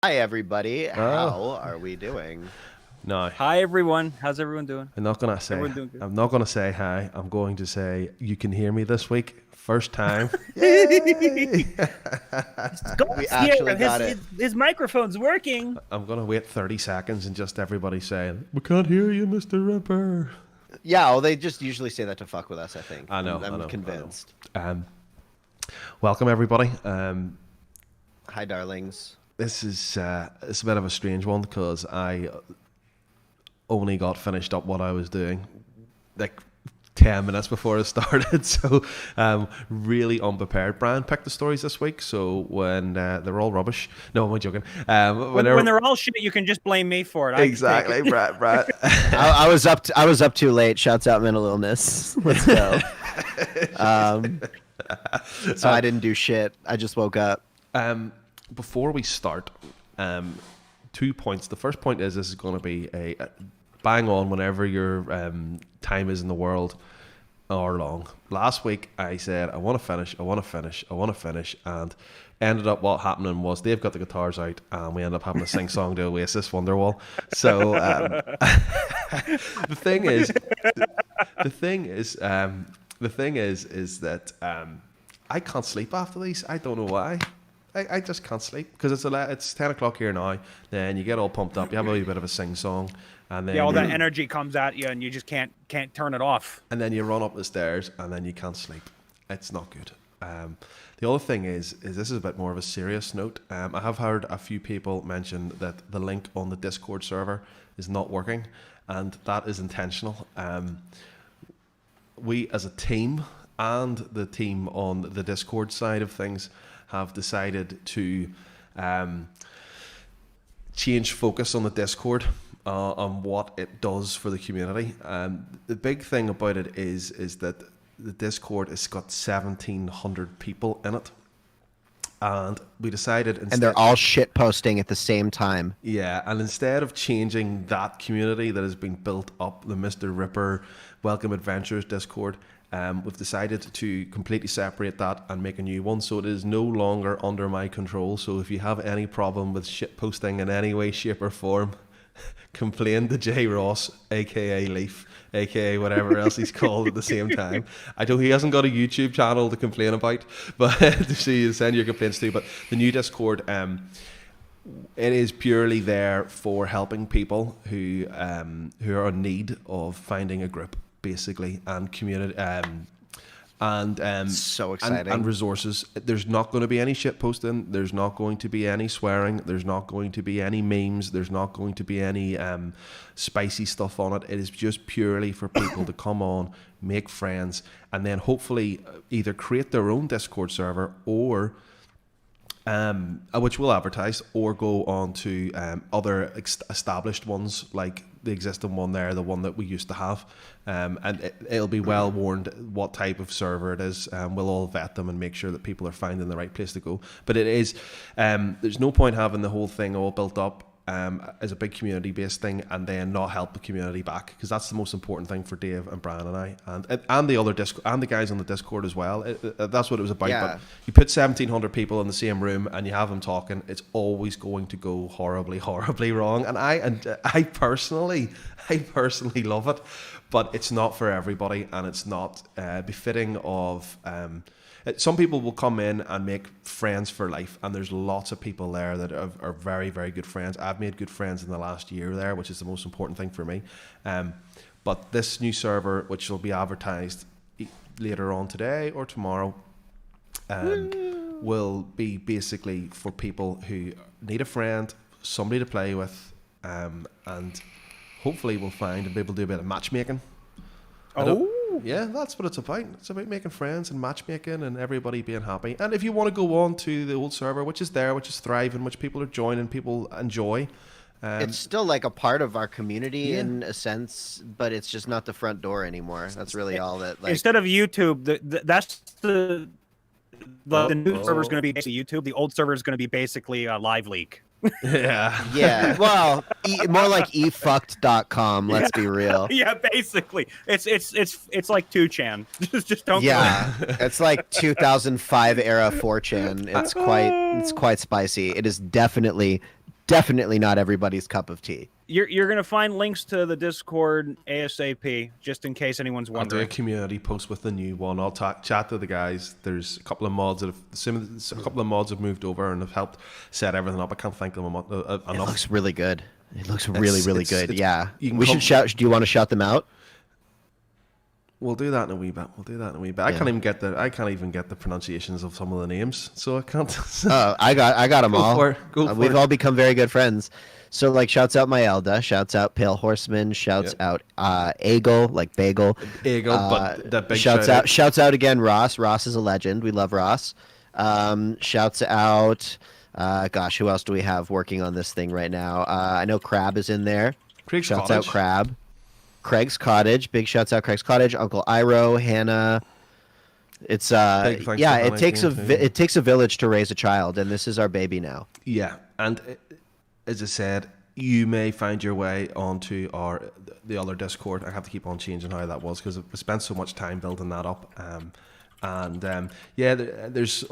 Hi, everybody. How are we doing? No, Hi everyone. How's everyone doing? I'm not gonna say. Everyone doing good? I'm not gonna say hi. I'm going to say you can hear me this week. First time. Yay! We actually got his microphone's working. I'm gonna wait 30 seconds and just everybody saying, "We can't hear you, MrRipper." Yeah, well, they just usually say that to fuck with us, I think. I know. I'm convinced. Welcome everybody. Hi, darlings. This is it's a bit of a strange one because I only got finished up what I was doing like 10 minutes before it started, so really unprepared. Brian picked the stories this week, so when they're all rubbish. No, I'm joking. When they're all shit, you can just blame me for it. Exactly, Brad. I was up too late. Shouts out mental illness. Let's go. So I didn't do shit. I just woke up. Before we start, 2 points. The first point is this is going to be a bang on whenever your time is in the world or long. Last week I said I want to finish, and ended up what happening was Dave got the guitars out and we ended up having to sing song to Oasis Wonderwall. So the thing is that I can't sleep after these. I don't know why. I just can't sleep because it's 10 o'clock here now. Then you get all pumped up. You have a wee bit of a sing song, and then all that energy comes at you, and you just can't turn it off. And then you run up the stairs, and then you can't sleep. It's not good. The other thing is this is a bit more of a serious note. I have heard a few people mention that the link on the Discord server is not working, and that is intentional. We as a team and the team on the Discord side of things have decided to change focus on the Discord on what it does for the community. The big thing about it is that the Discord has got 1,700 people in it. And we decided instead... And they're all shit posting at the same time. Yeah, and instead of changing that community that has been built up, the MrRipper Welcome Adventures Discord, we've decided to completely separate that and make a new one, so it is no longer under my control. So if you have any problem with shit posting in any way, shape or form, complain to J Ross, aka Leaf, aka whatever else he's called at the same time. He hasn't got a YouTube channel to complain about, but to see you send your complaints to. But the new Discord, it is purely there for helping people who are in need of finding a group, basically, and community, So exciting. and resources. There's not going to be any shit posting. There's not going to be any swearing. There's not going to be any memes. There's not going to be any spicy stuff on it. It is just purely for people to come on, make friends, and then hopefully either create their own Discord server or which we'll advertise, or go on to other established ones like the existing one there, the one that we used to have, and it'll be well warned what type of server it is. We'll all vet them and make sure that people are finding the right place to go. But it is, there's no point having the whole thing all built up as a big community-based thing and then not help the community back, because that's the most important thing for Dave and Brian and I, and the other Discord and the guys on the Discord as well. That's what it was about. Yeah. But you put 1,700 people in the same room and you have them talking, it's always going to go horribly wrong. And I personally love it, but it's not for everybody, and it's not befitting of. Some people will come in and make friends for life, and there's lots of people there that are very, very good friends. I've made good friends in the last year there, which is the most important thing for me. But this new server, which will be advertised later on today or tomorrow, will be basically for people who need a friend, somebody to play with, and hopefully we'll find and be able to do a bit of matchmaking. Yeah, that's what it's about. It's about making friends and matchmaking and everybody being happy. And if you want to go on to the old server, which is there, which is thriving, which people are joining, people enjoy. It's still like a part of our community in a sense, but it's just not the front door anymore. That's really all that. Like, instead of YouTube, that's the new server is going to be basically YouTube. The old server is going to be basically a live leak. Yeah. Well, more like efucked.com. Let's be real. Yeah, basically, it's like 2chan. just don't. Yeah, it's like 2005 era 4chan. It's quite spicy. It is definitely definitely not everybody's cup of tea. You're gonna find links to the Discord ASAP, just in case anyone's I'll do a wondering. community post with the new one. I'll chat to the guys. There's a couple of mods that have moved over and have helped set everything up. I can't thank them enough. It looks really good. It looks really good. Yeah. you can We should shout. Do you want to shout them out? We'll do that in a wee bit. I can't even get the pronunciations of some of the names, so I can't. I got them all. We've it. all become very good friends. So like, shouts out Myelda, shouts out Pale Horseman, shouts out Eagle, like Bagel. Eagle, but the big shouts out again Ross. Ross is a legend. We love Ross. Shouts out. Gosh, who else do we have working on this thing right now? I know Crab is in there. Shouts out Crab. Craig's Cottage. Big shouts out Craig's Cottage. Uncle Iro, Hannah. It's it takes a village to raise a child, and this is our baby now. Yeah, and as I said, you may find your way onto the other Discord. I have to keep on changing how that was because we spent so much time building that up. There's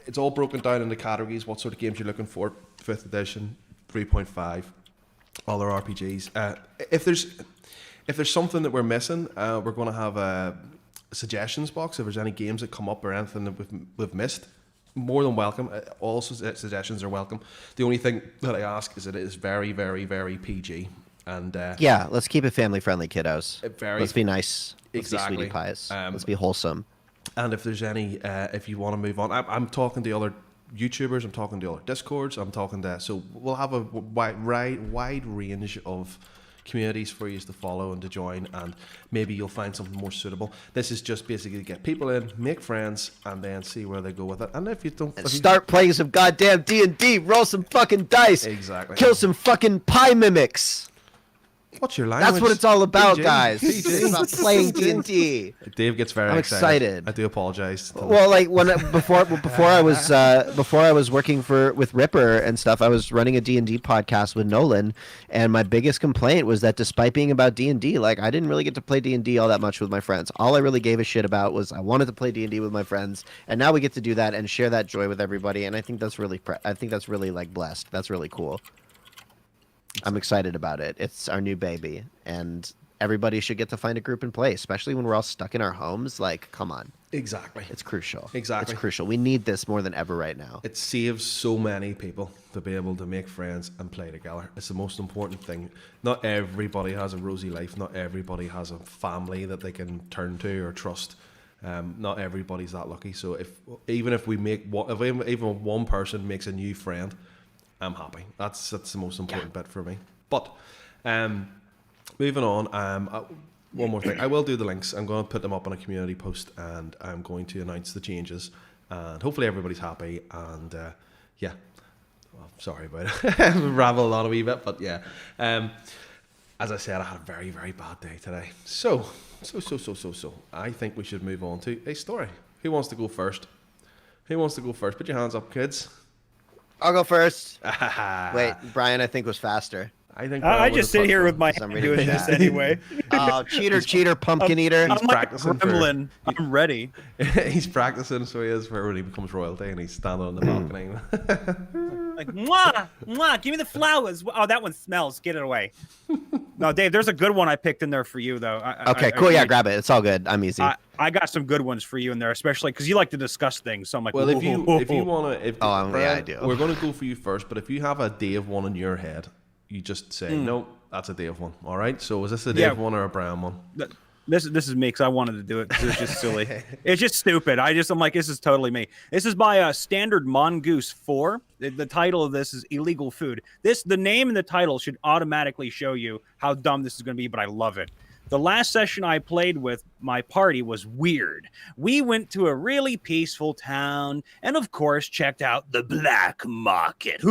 it's all broken down into categories. What sort of games you're looking for? 5th edition, 3.5, other RPGs. If there's something that we're missing, we're going to have a suggestions box. If there's any games that come up or anything that we've missed, more than welcome. All suggestions are welcome. The only thing that I ask is that it is very, very, very PG. And let's keep it family friendly, kiddos. Let's be nice. Exactly. Let's be sweetie pies. Let's be wholesome. And if there's any, if you want to move on, I'm talking to other YouTubers. I'm talking to other Discords. So we'll have a wide range of communities for you to follow and to join, and maybe you'll find something more suitable. This is just basically to get people in, make friends, and then see where they go with it. And if you don't, start playing some goddamn D&D, roll some fucking dice, exactly, kill some fucking pie mimics. What's your language? That's what it's all about, PG. guys. PG. It's about playing D&D. Dave gets very excited. I do apologize. Well, like before I was working with Ripper and stuff, I was running a D&D podcast with Nolan, and my biggest complaint was that despite being about D&D, like I didn't really get to play D&D all that much with my friends. All I really gave a shit about was I wanted to play D&D with my friends, and now we get to do that and share that joy with everybody, and I think that's really like blessed. That's really cool. I'm excited about it. It's our new baby, and everybody should get to find a group and play, especially when we're all stuck in our homes. Like, come on. Exactly. It's crucial. Exactly. It's crucial. We need this more than ever right now. It saves so many people to be able to make friends and play together. It's the most important thing. Not everybody has a rosy life. Not everybody has a family that they can turn to or trust. Not everybody's that lucky. So even one person makes a new friend, I'm happy. That's the most important bit for me. But moving on, one more thing. I will do the links. I'm going to put them up on a community post, and I'm going to announce the changes. And hopefully everybody's happy. And well, sorry about it. Rambled on a wee bit, but yeah. As I said, I had a very, very bad day today. So I think we should move on to a story. Who wants to go first? Put your hands up, kids. I'll go first. Wait, Brian, I think was faster. I just sit here with my hand doing this anyway. Oh, cheater, pumpkin eater. He's practicing. Gremlin. I'm ready. He's practicing, so he is for when he becomes royalty, and he's standing on the balcony. Like, mwah, give me the flowers. Oh, that one smells. Get it away. No, Dave, there's a good one I picked in there for you, though. Okay, cool. Yeah, grab it. It's all good. I'm easy. I got some good ones for you in there, especially because you like to discuss things. So I'm like, well, if you want to, I do. We're going to go for you first, but if you have a Dave one in your head, you just say, no, that's a Dave one. All right. So is this a Dave one or a Brian one? This is me because I wanted to do it because it's just silly. It's just stupid. I'm like, this is totally me. This is by Standard Mongoose 4. The title of this is Illegal Food. The name and the title should automatically show you how dumb this is going to be, but I love it. The last session I played with my party was weird. We went to a really peaceful town and, of course, checked out the black market.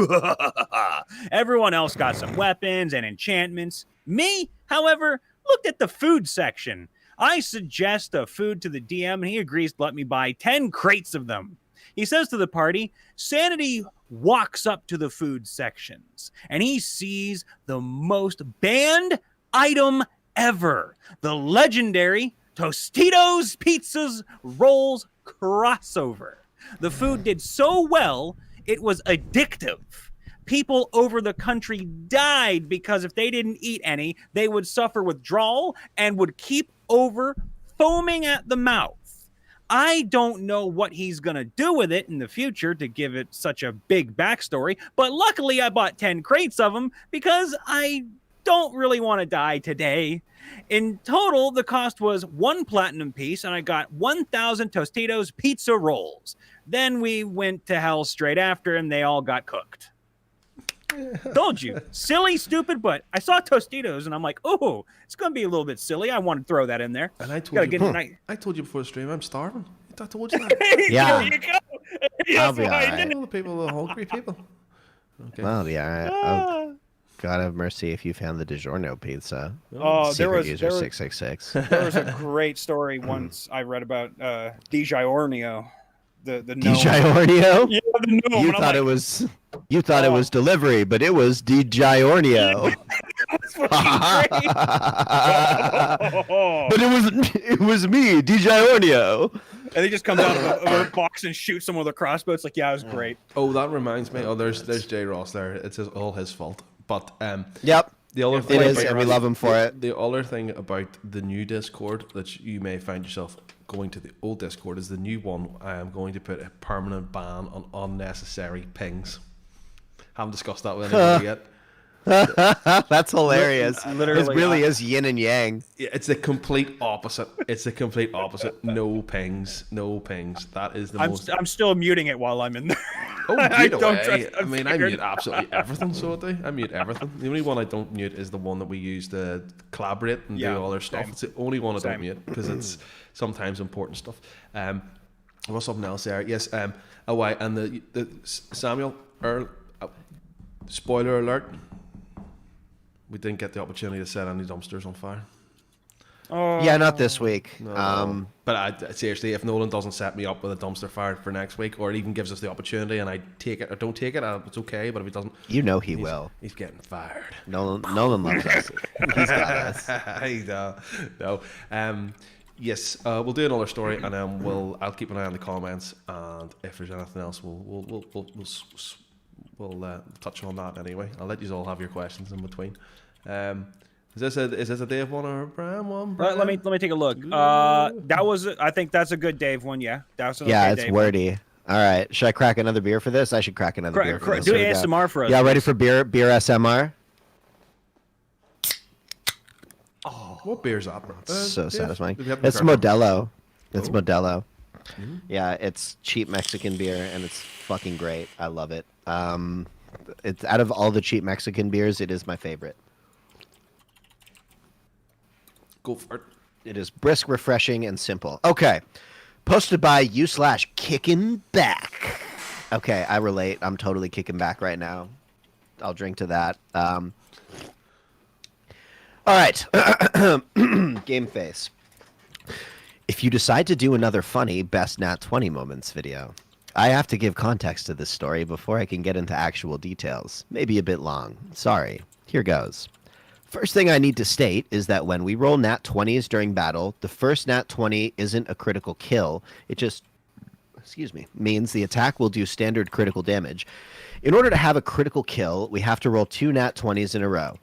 Everyone else got some weapons and enchantments. Me, however, looked at the food section. I suggest a food to the DM, and he agrees to let me buy 10 crates of them. He says to the party, Sanity walks up to the food sections, and he sees the most banned item ever. The legendary Tostitos Pizzas Rolls crossover. The food did so well, it was addictive. People over the country died because if they didn't eat any, they would suffer withdrawal and would keep over foaming at the mouth. I don't know what he's going to do with it in the future to give it such a big backstory, but luckily I bought 10 crates of them because I don't really want to die today. In total, the cost was 1 platinum piece, and I got 1,000 Tostitos pizza rolls. Then we went to hell straight after, and they all got cooked. Told you. Silly, stupid, but I saw Tostitos, and I'm like, oh, it's going to be a little bit silly. I want to throw that in there. And I told I told you before the stream, I'm starving. I told you that. Yeah. There you go. I'll be all right. All the people, the hungry people. Okay. Well, yeah. Oh, God have mercy if you found the DiGiorno pizza. Oh, Secret user 666. There was a great story once I read about DiGiorno, the gnome. DiGiorno? Yeah, the gnome. You thought it was delivery, but it was DiGiorno. But it was me, DiGiorno. And he just comes out of a box and shoots someone with a crossbow. It's like, yeah, it was great. Oh, that reminds me. Oh, there's J. Ross there. It's all his fault. But yep, the other it thing is, and we love him for it. The other thing about the new Discord that you may find yourself going to the old Discord is the new one. I am going to put a permanent ban on unnecessary pings. Haven't discussed that with anybody yet. That's hilarious. Literally, it really is yin and yang. Yeah, it's the complete opposite. It's the complete opposite. No pings. No pings. That is the most. I'm still muting it while I'm in there. Oh, I mute don't away. trust- I mean, I mute absolutely everything, so I do. I mute everything. The only one I don't mute is the one that we use to collaborate and do all our stuff. Same. It's the only one I don't Same. mute because it's sometimes important stuff. What's something else there? Yes. Oh, why? And the Samuel Earl. Spoiler alert. We didn't get the opportunity to set any dumpsters on fire. Oh, Yeah, not this week. No. But seriously, if Nolan doesn't set me up with a dumpster fire for next week, or even gives us the opportunity, and I take it or don't take it, it's okay. But if he doesn't, You know he will. He's getting fired. Nolan loves us. He's got us. No. Yes, we'll do another story, and then I'll keep an eye on the comments, and if there's anything else, we'll touch on that anyway. I'll let you all have your questions in between. Is this a Dave one or a Brian one? Brian? Let me take a look. I think that's a good Dave one. Yeah, that was an Yeah, okay it's Dave wordy. All right, should I crack another beer for this? I should crack another beer for this. Do Here we go. ASMR for us. Yeah, ready for beer SMR? What beer's that, man? So satisfying. we have the It's crack one? Modelo. It's Oh. Modelo. Yeah, it's cheap Mexican beer, and it's fucking great. I love it. It's out of all the cheap Mexican beers, it is my favorite. Go for it. It is brisk, refreshing, and simple. Okay. Posted by you/kicking back. Okay, I relate. I'm totally kicking back right now. I'll drink to that. All right. Game face. If you decide to do another funny Best Nat 20 Moments video, I have to give context to this story before I can get into actual details. Maybe a bit long. Sorry. Here goes. First thing I need to state is that when we roll Nat 20s during battle, the first Nat 20 isn't a critical kill. It just, means the attack will do standard critical damage. In order to have a critical kill, we have to roll 2 Nat 20s in a row.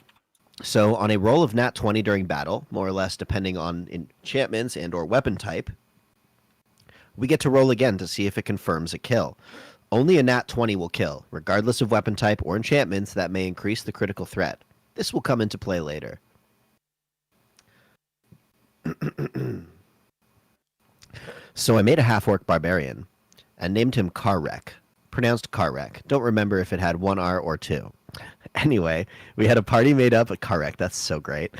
So on a roll of Nat 20 during battle, more or less depending on enchantments and or weapon type, we get to roll again to see if it confirms a kill. Only a Nat 20 will kill, regardless of weapon type or enchantments that may increase the critical threat. This will come into play later. So I made a half-orc barbarian and named him Carwreck. Pronounced Carwreck. Don't remember if it had 1 R or 2. Anyway, we had a party made up of Carwreck. That's so great.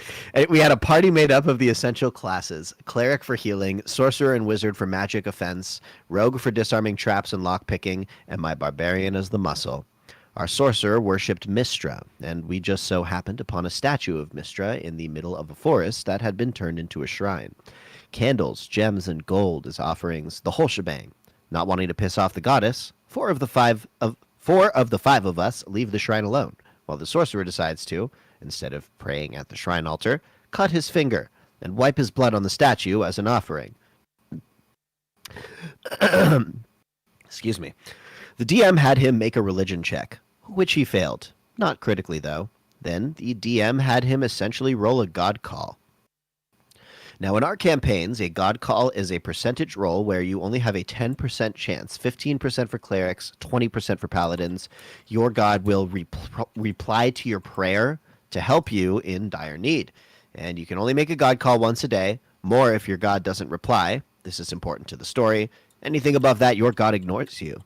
We had a party made up of the essential classes: Cleric for healing, Sorcerer and Wizard for magic offense, Rogue for disarming traps and lockpicking, and my barbarian as the muscle. Our sorcerer worshipped Mistra, and we just so happened upon a statue of Mistra in the middle of a forest that had been turned into a shrine. Candles, gems, and gold as offerings, the whole shebang. Not wanting to piss off the goddess, four of the five of us leave the shrine alone, while the sorcerer decides to, instead of praying at the shrine altar, cut his finger and wipe his blood on the statue as an offering. Excuse me. The DM had him make a religion check. which he failed. Not critically, though. Then the DM had him essentially roll a god call. Now, in our campaigns, a god call is a percentage roll where you only have a 10% chance, 15% for clerics, 20% for paladins. Your god will reply to your prayer to help you in dire need. And you can only make a god call once a day, more if your god doesn't reply. This is important to the story. Anything above that, your god ignores you.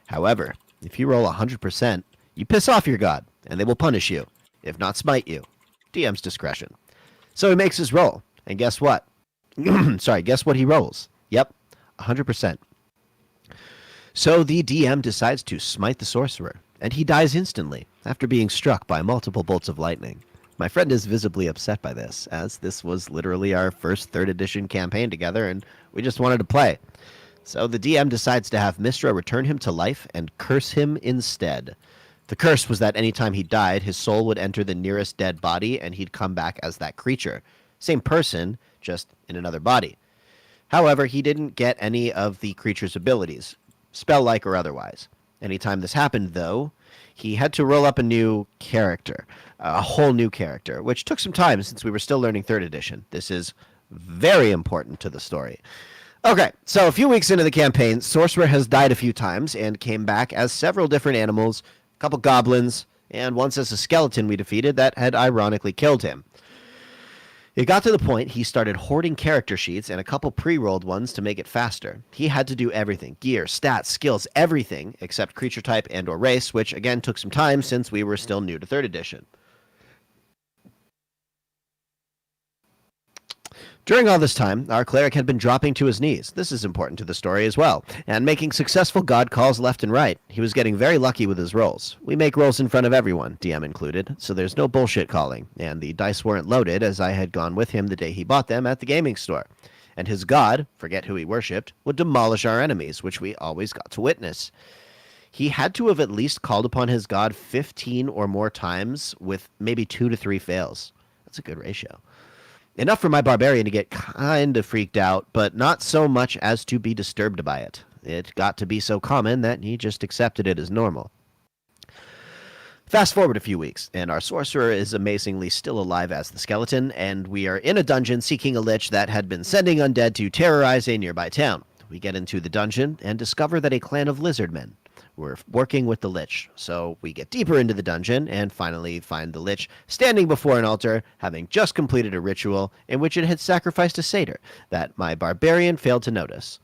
However, if you roll 100%, you piss off your god, and they will punish you, if not smite you. DM's discretion. So he makes his roll. And guess what? Guess what he rolls? Yep, 100%. So the DM decides to smite the sorcerer, and he dies instantly after being struck by multiple bolts of lightning. My friend is visibly upset by this, as this was literally our first 3rd edition campaign together, and we just wanted to play. So the DM decides to have Mistra return him to life and curse him instead. The curse was that anytime he died, his soul would enter the nearest dead body, and he'd come back as that creature. Same person, just in another body. However, he didn't get any of the creature's abilities, spell-like or otherwise. Anytime this happened, though, he had to roll up a new character, a whole new character, which took some time since we were still learning 3rd edition. This is very important to the story. Okay, so a few weeks into the campaign, Sorcerer has died a few times and came back as several different animals, a couple goblins, and once as a skeleton we defeated that had ironically killed him. It got to the point he started hoarding character sheets and a couple pre-rolled ones to make it faster. He had to do everything, gear, stats, skills, everything, except creature type and or race, which again took some time since we were still new to 3rd edition. During all this time, our cleric had been dropping to his knees. This is important to the story as well, and making successful god calls left and right. He was getting very lucky with his rolls. We make rolls in front of everyone, DM included, so there's no bullshit calling, and the dice weren't loaded as I had gone with him the day he bought them at the gaming store. And his god, forget who he worshipped, would demolish our enemies, which we always got to witness. He had to have at least called upon his god 15 or more times with maybe 2 to 3 fails. That's a good ratio. Enough for my barbarian to get kind of freaked out, but not so much as to be disturbed by it. It got to be so common that he just accepted it as normal. Fast forward a few weeks, and our sorcerer is amazingly still alive as the skeleton, and we are in a dungeon seeking a lich that had been sending undead to terrorize a nearby town. We get into the dungeon and discover that a clan of lizardmen were working with the lich, so we get deeper into the dungeon and finally find the lich standing before an altar, having just completed a ritual in which it had sacrificed a satyr that my barbarian failed to notice.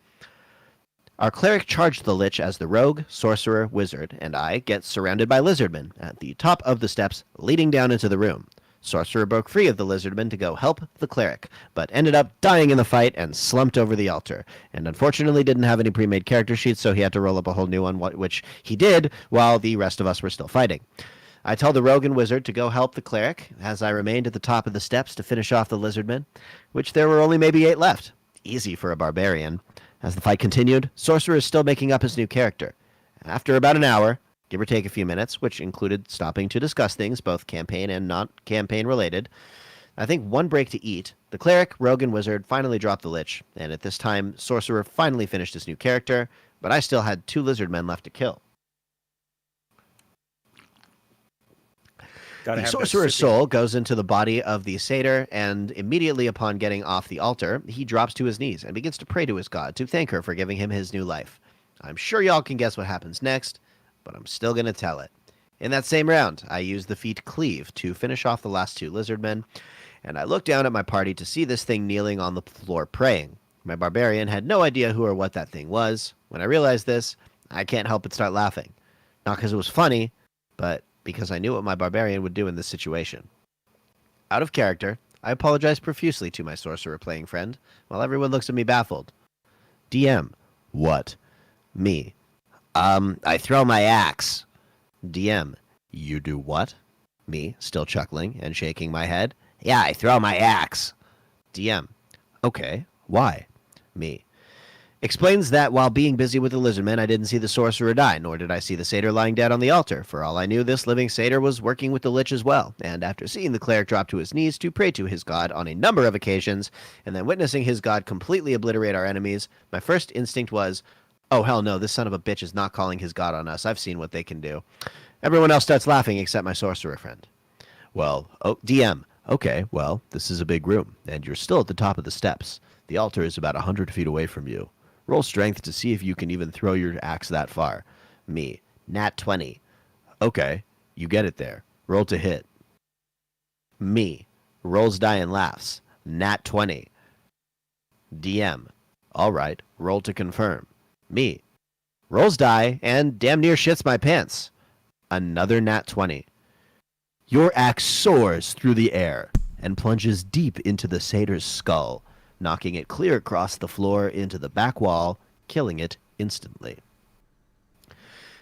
Our cleric charged the lich as the rogue, sorcerer, wizard, and I get surrounded by lizardmen at the top of the steps leading down into the room. Sorcerer broke free of the lizardmen to go help the cleric, but ended up dying in the fight and slumped over the altar, and unfortunately didn't have any pre-made character sheets, so he had to roll up a whole new one, which he did while the rest of us were still fighting. I tell the rogue and wizard to go help the cleric, as I remained at the top of the steps to finish off the lizardmen, which there were only maybe 8 left. Easy for a barbarian. As the fight continued, Sorcerer is still making up his new character. After about an hour, give or take a few minutes, which included stopping to discuss things, both campaign and not campaign related, I think one break to eat, the cleric, rogue, and wizard finally dropped the lich, and at this time, Sorcerer finally finished his new character, but I still had 2 lizardmen left to kill. The sorcerer's soul goes into the body of the satyr, and immediately upon getting off the altar, he drops to his knees and begins to pray to his god to thank her for giving him his new life. I'm sure y'all can guess what happens next, but I'm still going to tell it. In that same round, I used the feat Cleave to finish off the last 2 lizardmen, and I looked down at my party to see this thing kneeling on the floor praying. My barbarian had no idea who or what that thing was. When I realized this, I can't help but start laughing. Not because it was funny, but because I knew what my barbarian would do in this situation. Out of character, I apologize profusely to my sorcerer playing friend, while everyone looks at me baffled. DM. What? Me. I throw my axe. DM. You do what? Me, still chuckling and shaking my head. Yeah, I throw my axe. DM. Okay, why? Me. Explains that while being busy with the lizardmen, I didn't see the sorcerer die, nor did I see the satyr lying dead on the altar. For all I knew, this living satyr was working with the lich as well, and after seeing the cleric drop to his knees to pray to his god on a number of occasions, and then witnessing his god completely obliterate our enemies, my first instinct was, oh hell no, this son of a bitch is not calling his god on us. I've seen what they can do. Everyone else starts laughing except my sorcerer friend. Well, DM. Okay, well, this is a big room, and you're still at the top of the steps. The altar is about 100 feet away from you. Roll strength to see if you can even throw your axe that far. Me. Nat 20. Okay, you get it there. Roll to hit. Me. Rolls die and laughs. Nat 20. DM. All right, roll to confirm. Me. Rolls die and damn near shits my pants. Another nat 20. Your axe soars through the air and plunges deep into the satyr's skull, knocking it clear across the floor into the back wall, killing it instantly.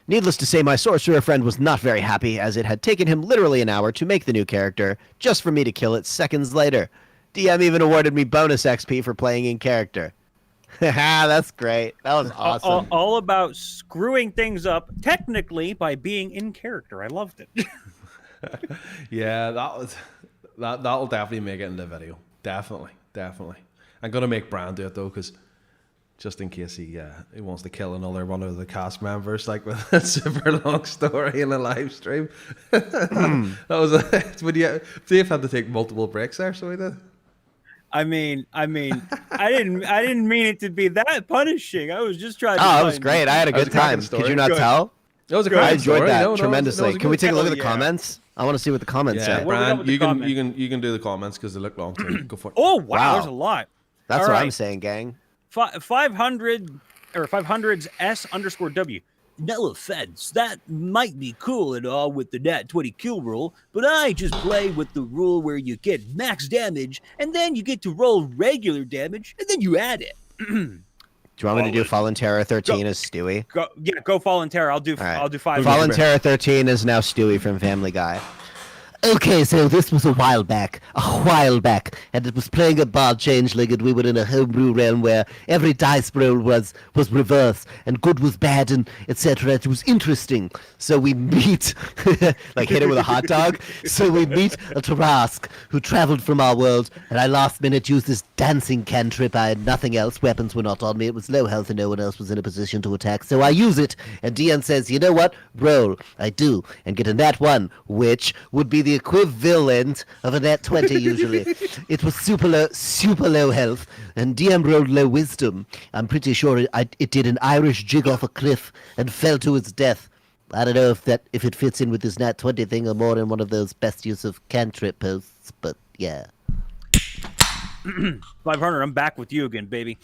Needless to say, my sorcerer friend was not very happy, as it had taken him literally an hour to make the new character, just for me to kill it seconds later. DM even awarded me bonus XP for playing in character. Haha, that's great. That was awesome. All about screwing things up, technically, by being in character. I loved it. Yeah, that'll definitely make it in the video. Definitely. I'm gonna make Bran do it though, because just in case he wants to kill another one of the cast members, like with a super long story in a live stream. That was Dave had to take multiple breaks there, so he did. I mean, I didn't mean it to be that punishing. I was just trying to. Oh, it was great. I had a good time. Could you not tell? It was a I great enjoyed story. that tremendously. Can we take a look at the Yeah. comments? I want to see what the comments Yeah, say. Where are we Brian, going with the you can do the comments because they look long too. Go for it. Oh wow, Wow. there's a lot. That's All what right. I'm saying, gang. 500 or 500's S_W. No offense, that might be cool and all with the nat 20 kill rule, but I just play with the rule where you get max damage and then you get to roll regular damage and then you add it. Do you want me to do Fallen Terror 13 as Stewie? Go Fallen Terror. I'll do All right. I'll do 5. Fallen Terror 13 is now Stewie from Family Guy. Okay, so this was a while back, and it was playing a bard changeling, and we were in a homebrew realm where every dice roll was reverse, and good was bad, and etc. It was interesting. So we meet, like hit it with a hot dog. So we meet a tarrasque who traveled from our world, and I last minute used this dancing cantrip. I had nothing else. Weapons were not on me. It was low health, and no one else was in a position to attack. So I use it, and Dion says, "You know what? Roll." I do, and get a nat 1, which would be the equivalent of a nat 20 usually. It was super low health, and DM rolled low wisdom. I'm pretty sure it did an Irish jig off a cliff and fell to its death. I don't know if it fits in with this nat 20 thing or more in one of those best use of cantrip posts, but yeah. 500. I'm back with you again, baby.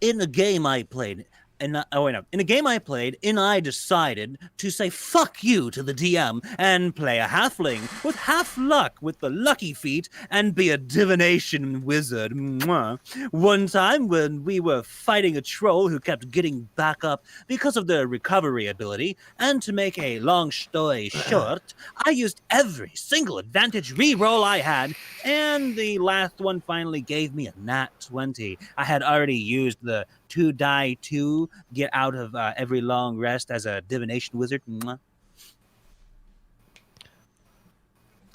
In a game I played. In a game I played, I decided to say fuck you to the DM and play a halfling with half luck with the lucky feat and be a divination wizard. Mwah. One time when we were fighting a troll who kept getting back up because of the recovery ability, and to make a long story short, I used every single advantage reroll I had, and the last one finally gave me a nat 20. I had already used the 2 die 2 get out of every long rest as a divination wizard. Mwah.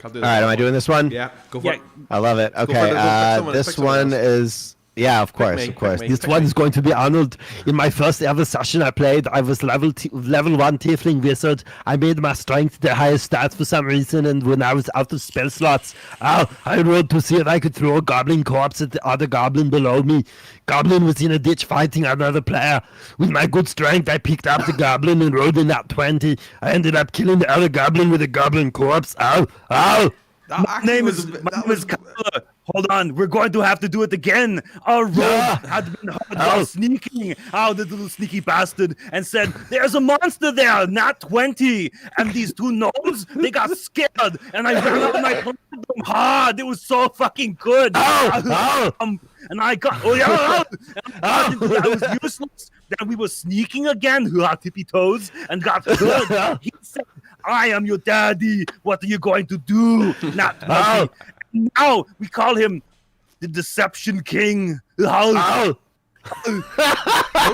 All right, am I doing this one? Yeah, go for it. I love it. for it. Okay, Pick this someone one else. is... Yeah, of course, me, of course. pick me. This one is going to be Arnold. In my first ever session I played, I was level 1 tiefling wizard. I made my strength the highest stats for some reason, and when I was out of spell slots, I rolled to see if I could throw a goblin corpse at the other goblin below me. Goblin was in a ditch fighting another player. With my good strength, I picked up the goblin and rolled in that 20. I ended up killing the other goblin with a goblin corpse. Ow! Ow! That My name is Kyla. Hold on, we're going to have to do it again. Our rogue had been hard while sneaking. Oh, the little sneaky bastard. And said, there's a monster there, not 20. And these 2 gnomes, they got scared. And I ran out and I played them hard. It was so fucking good. And I got, I was useless. Then we were sneaking again, tippy toes, and got good. He said, I am your daddy. What are you going to do? Not 20. Now we call him the Deception King. Both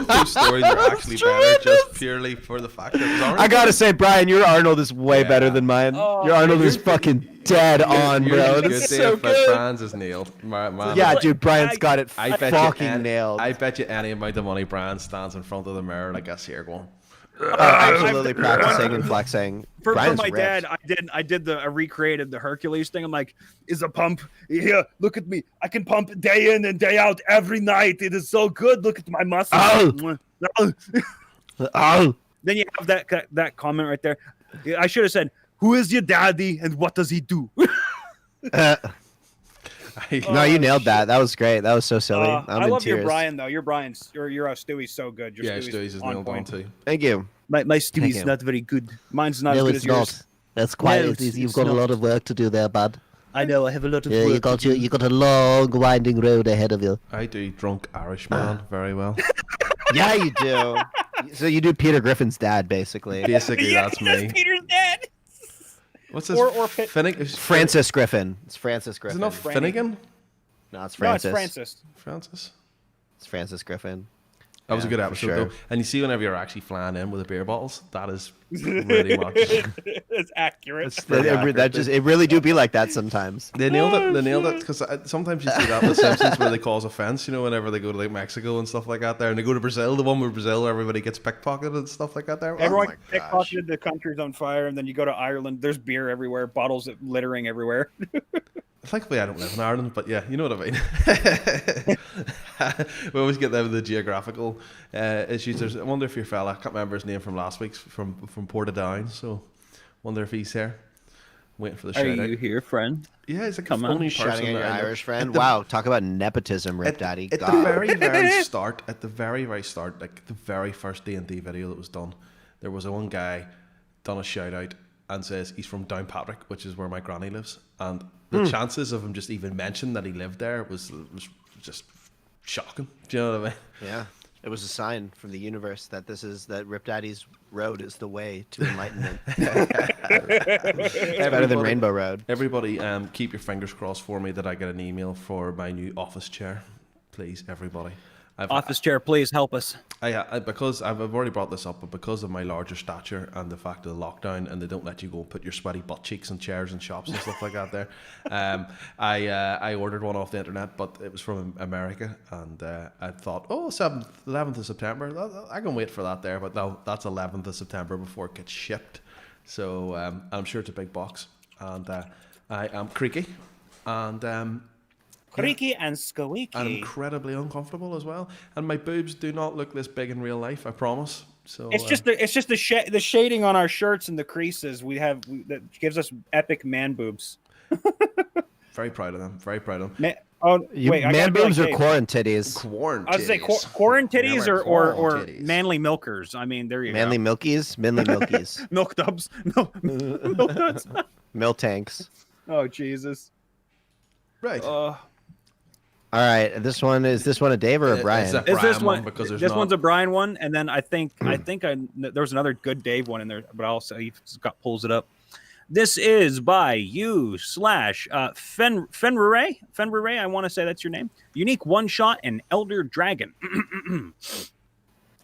those stories are actually better just purely for the fact that I gotta say, Brian, your Arnold is way better than mine. Your Arnold is fucking dead on, bro. That's so good. Franz is nailed. Yeah, dude, Brian's got it I bet fucking you nailed. I bet you any amount of money Brian stands in front of the mirror like a seer going. Absolutely practicing and flexing. For Brian's my ripped. dad, I recreated the Hercules thing. I'm like, is a pump here? Look at me. I can pump day in and day out every night. It is so good. Look at my muscles. Oh, Then you have that comment right there. I should have said, "Who is your daddy and what does he do?" no, you nailed that. That was great. That was so silly. I in love tears. your Brian though. Your Stewie's so good. Your Stewie's is on nailed on point. too. Thank you. My Thank Stewie's you. not very good. Mine's not as No, good it's as yours. not. That's quite. No, You've got a lot of work to do there, bud. I know. I have a lot of Yeah, work. you got a long, winding road ahead of you. I do drunk Irishman very well. Yeah, you do. So you do Peter Griffin's dad, basically. Basically, that's me. Peter's dad. What's his Or Pitt- Francis Griffin. It's Francis Is Griffin. it not Finnegan? No, it's No, it's Francis. Francis. Francis? It's Francis Griffin. That was a Yeah, good for episode, sure. though. And you see, whenever you're actually flying in with the beer bottles, that is pretty much. It's accurate. pretty accurate. It really do be like that sometimes. They nailed it. They nailed it. Because sometimes you see that in The Simpsons where they cause offense, whenever they go to like Mexico and stuff like that there. And they go to Brazil, the one with Brazil where everybody gets pickpocketed and stuff like that there. Everyone my gosh. pickpocketed, the country's on fire, and then you go to Ireland, there's beer everywhere, bottles littering everywhere. Thankfully, I don't live in Ireland, but yeah, you know what I mean. We always get them with the geographical issues. I wonder if your fella, I can't remember his name from last week's, from Portadown, so wonder if he's here. Waiting for the shout out. here, friend? Yeah, he's like Come the on. only person Shouting at your that I know. Irish friend. Wow, talk about nepotism, Rip Daddy. At the God. very, very start, like the very first D&D video that was done, there was one guy done a shout out and says he's from Downpatrick, which is where my granny lives, and the chances of him just even mentioning that he lived there was just shocking. Do you know what I mean? Yeah, it was a sign from the universe that that Rip Daddy's road is the way to enlightenment. It's better than Rainbow Road. Everybody, keep your fingers crossed for me that I get an email for my new office chair, please, everybody. Office chair, please help us. Because I've already brought this up, but because of my larger stature and the fact of the lockdown, and they don't let you go and put your sweaty butt cheeks in chairs and shops and stuff like that there, I ordered one off the internet, but it was from America, and I thought, 11th of September, I can wait for that there, but no, that's 11th of September before it gets shipped. So I'm sure it's a big box, and I am creaky, and Creaky and squeaky. and incredibly uncomfortable as well. And my boobs do not look this big in real life, I promise. So It's just the shading on our shirts and the creases that gives us epic man boobs. very proud of them. Very proud of them. Man boobs or corn titties? Corn. I was say titties. corn titties Yeah, or corn titties. manly milkers. I mean, there you Manly go. milkies? Manly milkies. Milk tubs. Milk tubs. Milk tanks. Oh Jesus. Right. All right, is this one a Dave or a Brian? Is that Is this Brian one? because there's This not- one's a Brian one, and then I think there was another good Dave one in there, but also he pulls it up. This is by you / Fenrir. Fenrir, I want to say that's your name. Unique one shot and Elder Dragon.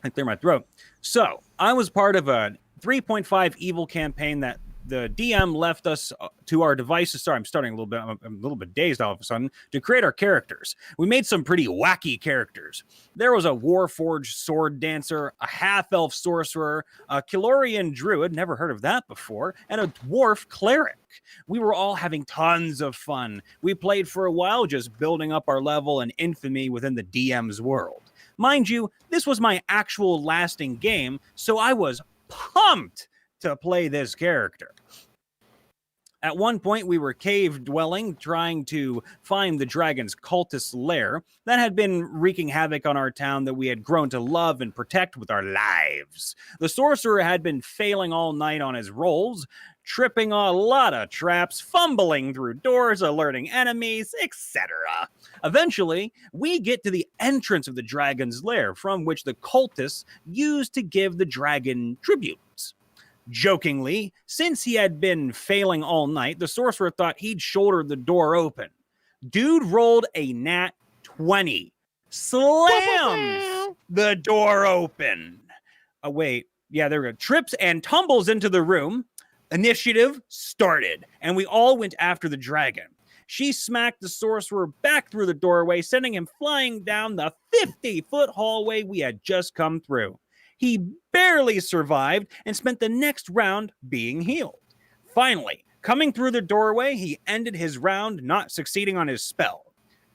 I clear my throat. So I was part of a 3.5 evil campaign that the DM left us to our devices. Sorry, I'm a little bit dazed all of a sudden, to create our characters. We made some pretty wacky characters. There was a Warforged sword dancer, a half-elf sorcerer, a Kilorian druid, never heard of that before, and a dwarf cleric. We were all having tons of fun. We played for a while, just building up our level and infamy within the DM's world. Mind you, this was my actual lasting game, so I was pumped to play this character. At one point, we were cave dwelling, trying to find the dragon's cultist lair that had been wreaking havoc on our town that we had grown to love and protect with our lives. The sorcerer had been failing all night on his rolls, tripping a lot of traps, fumbling through doors, alerting enemies, etc. Eventually, we get to the entrance of the dragon's lair, from which the cultists used to give the dragon tributes. Jokingly, since he had been failing all night, the sorcerer thought he'd shoulder the door open. Dude rolled a nat 20. Slams the door open. Oh, wait. Yeah, there we go. Trips and tumbles into the room. Initiative started, and we all went after the dragon. She smacked the sorcerer back through the doorway, sending him flying down the 50-foot hallway we had just come through. He barely survived and spent the next round being healed. Finally, coming through the doorway, he ended his round, not succeeding on his spell.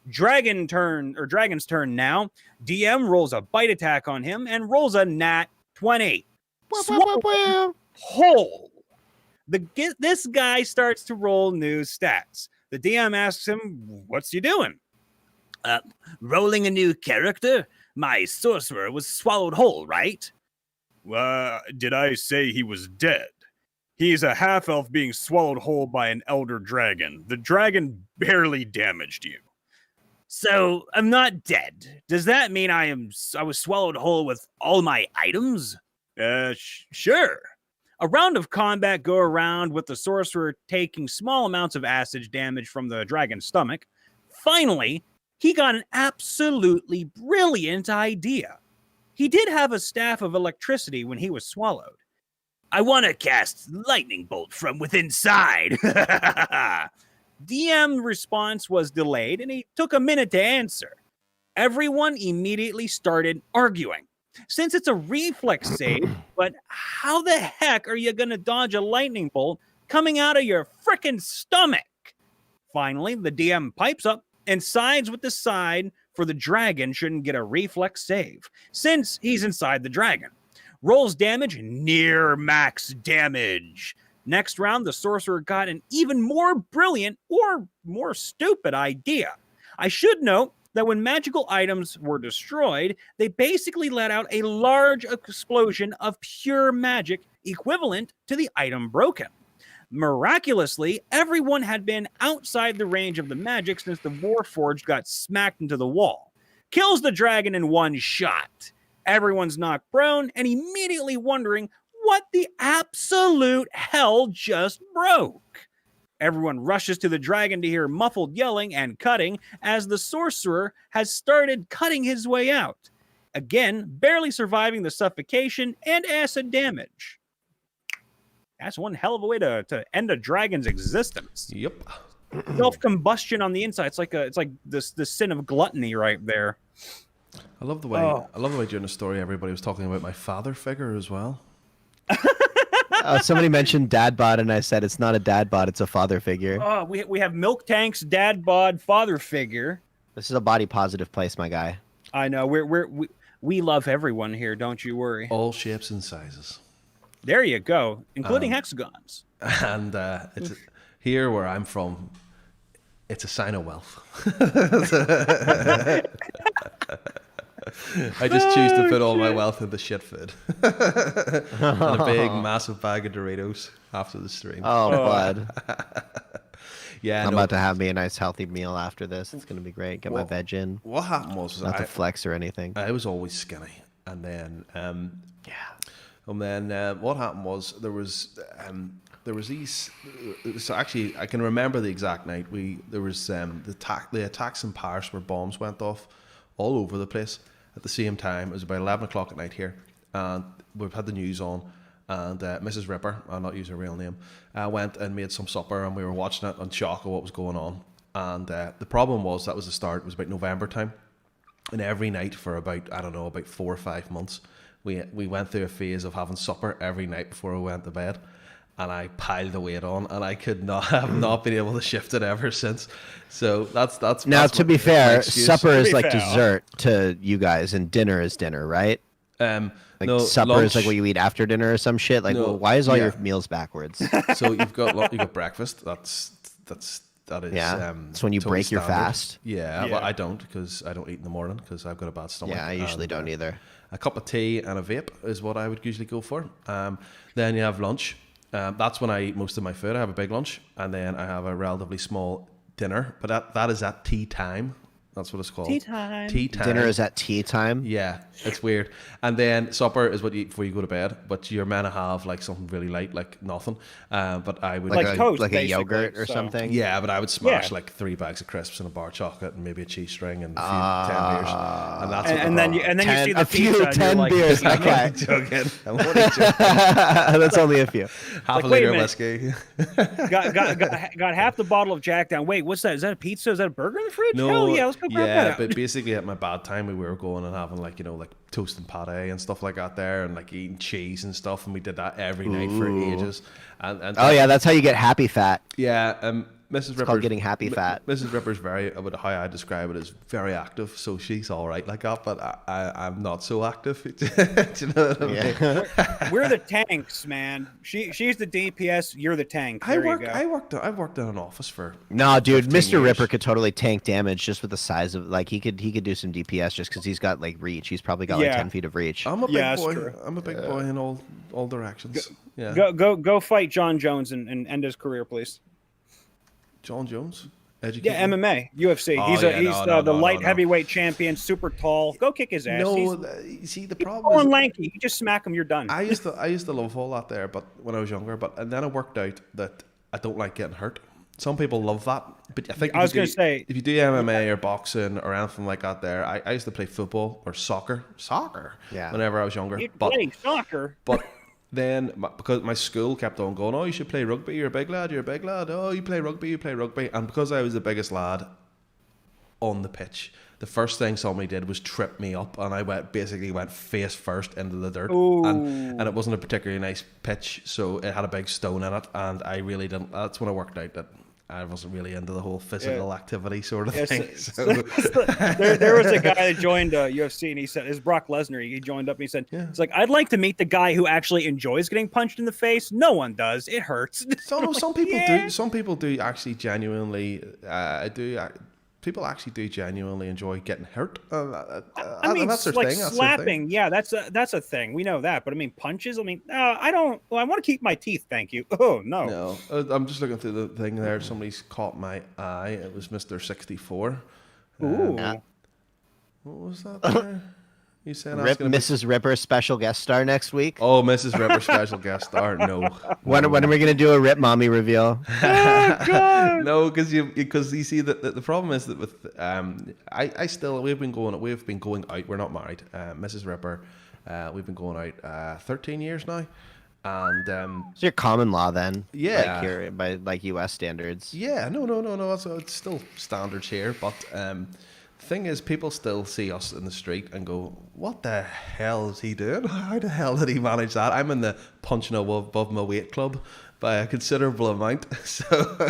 Dragon's turn now. DM rolls a bite attack on him and rolls a nat 20. Swallow whole. This guy starts to roll new stats. The DM asks him, "What's you doing?" Rolling a new character. My sorcerer was swallowed whole, right? Did I say he was dead? He's a half-elf being swallowed whole by an elder dragon. The dragon barely damaged you. So I'm not dead. Does that mean I was swallowed whole with all my items? Sure. A round of combat go around with the sorcerer taking small amounts of acid damage from the dragon's stomach. Finally, he got an absolutely brilliant idea. He did have a staff of electricity when he was swallowed. I want to cast lightning bolt from within inside. DM response was delayed, and he took a minute to answer. Everyone immediately started arguing. Since it's a reflex save, but how the heck are you going to dodge a lightning bolt coming out of your frickin' stomach? Finally, the DM pipes up and sides with the side for the dragon shouldn't get a reflex save, since he's inside the dragon. Rolls damage near max damage. Next round, the sorcerer got an even more brilliant or more stupid idea. I should note that when magical items were destroyed, they basically let out a large explosion of pure magic equivalent to the item broken. Miraculously, everyone had been outside the range of the magic since the Warforged got smacked into the wall. Kills the dragon in one shot. Everyone's knocked prone and immediately wondering what the absolute hell just broke. Everyone rushes to the dragon to hear muffled yelling and cutting as the sorcerer has started cutting his way out. Again, barely surviving the suffocation and acid damage. That's one hell of a way to end a dragon's existence. Yep. Self-combustion on the inside. It's like the sin of gluttony right there. I love the way during the story everybody was talking about my father figure as well. Somebody mentioned dad bod, and I said it's not a dad bod, it's a father figure. Oh, we have Milk Tank's dad bod father figure. This is a body positive place, my guy. I know. We love everyone here, don't you worry. All shapes and sizes. There you go, including hexagons. And it's here where I'm from. It's a sign of wealth. I just choose to put all my wealth into shit food. And a big, massive bag of Doritos after the stream. Oh, bud. Yeah, I'm about to have me a nice, healthy meal after this. It's going to be great. Get my veg in. What happened was Not to flex or anything. I was always skinny. And then, what happened was there was these. So actually, I can remember the exact night. There was the attacks in Paris where bombs went off all over the place at the same time. It was about 11 o'clock at night here, and we've had the news on. And MrRipper, I'll not use her real name, went and made some supper, and we were watching it in shock of what was going on. And the problem was that was the start. It was about November time, and every night for about 4 or 5 months, we went through a phase of having supper every night before we went to bed. And I piled the weight on, and I have not been able to shift it ever since. So that's now. That's to be fair, excuse. supper is like dessert to you guys, and dinner is dinner, right? No, supper lunch, is like what you eat after dinner or some shit. Like, well, why is all your meals backwards? So you've got breakfast. That is. Yeah. It's when you break your fast. Yeah, but I don't, because I don't eat in the morning because I've got a bad stomach. Yeah, I usually don't either. A cup of tea and a vape is what I would usually go for. Then you have lunch. That's when I eat most of my food. I have a big lunch, and then I have a relatively small dinner. But that is at tea time. That's what it's called. Tea time. Dinner is at tea time? Yeah, it's weird. And then supper is what you eat before you go to bed. But you're meant to have like something really light, like nothing. But I would like toast, like a yogurt or something. Yeah, but I would smash like 3 bags of crisps and a bar of chocolate and maybe a cheese string and a few 10 beers. And that's and then you see the a few pizza 10 and beers. Like, Okay. I'm joking. That's only a few. Half a wait a liter of minute. whiskey. got half the bottle of Jack down. Wait, what's that? Is that a pizza? Is that a burger in the fridge? No, Hell yeah, let's Go grab that Yeah, out. but basically at my bad time, we were going and having like, like toast and pate and stuff like that there, and like eating cheese and stuff, and we did that every night for ages. And Oh yeah, that's how you get happy fat. yeah, Mrs. It's Ripper's called getting happy fat. Mrs. Ripper's very, how I describe it, is very active, so she's all right like that, but I'm not so active. Do you know what I mean? Yeah. We're the tanks, man. She's the DPS. You're the tank. I've There you go. worked in an office for No, dude, 15 Mr. years. Ripper could totally tank damage just with the size of he could do some DPS just because he's got like reach. He's probably got like Yeah. 10 feet of reach. I'm a big Yeah, that's boy. true. I'm a big boy in all directions. Yeah. Go fight John Jones and end his career, please. John Jones. Yeah, MMA, UFC. Oh, he's the light no. heavyweight champion, super tall. Go kick his ass. No, He's see the tall problem and is lanky. You just smack him, you're done. I used to love all that there, but when I was younger, and then I worked out that I don't like getting hurt. Some people love that, but I think I was going to say, if you do MMA or boxing or anything like that, there, I used to play football or soccer. Yeah. Whenever I was younger, you're but playing soccer. but then because my school kept on going, oh, you should play rugby. You're a big lad. Oh, you play rugby. And because I was the biggest lad on the pitch, the first thing somebody did was trip me up, and I basically went face first into the dirt. And it wasn't a particularly nice pitch, so it had a big stone in it, and I really didn't. That's when I worked out that I wasn't really into the whole physical activity sort of thing. So, there was a guy that joined UFC, and he said, "It's Brock Lesnar." He joined up, and he said, "It's like I'd like to meet the guy who actually enjoys getting punched in the face. No one does. It hurts." some people yeah. do. Some people do actually genuinely people actually do genuinely enjoy getting hurt. I mean, that's their like thing. That's their thing. slapping. Yeah, that's a thing. We know that. But I mean, punches. I mean, I don't. Well, I want to keep my teeth. Thank you. Oh no. No, I'm just looking through the thing there. Somebody's caught my eye. It was Mr. 64. Ooh. What was that there? You saying I was gonna Mrs. Ripper special guest star next week. Oh, Mrs. Ripper special guest star? No. When are we gonna do a Rip Mommy reveal? No, because you see the problem is that with we've been going out. We're not married. Mrs. Ripper, we've been going out 13 years now, and It's your common law then. Yeah. Like here by like US standards. yeah, no. It's still standards here, but thing is, people still see us in the street and go, "What the hell is he doing? How the hell did he manage that?" I'm in the punching above my weight club by a considerable amount. So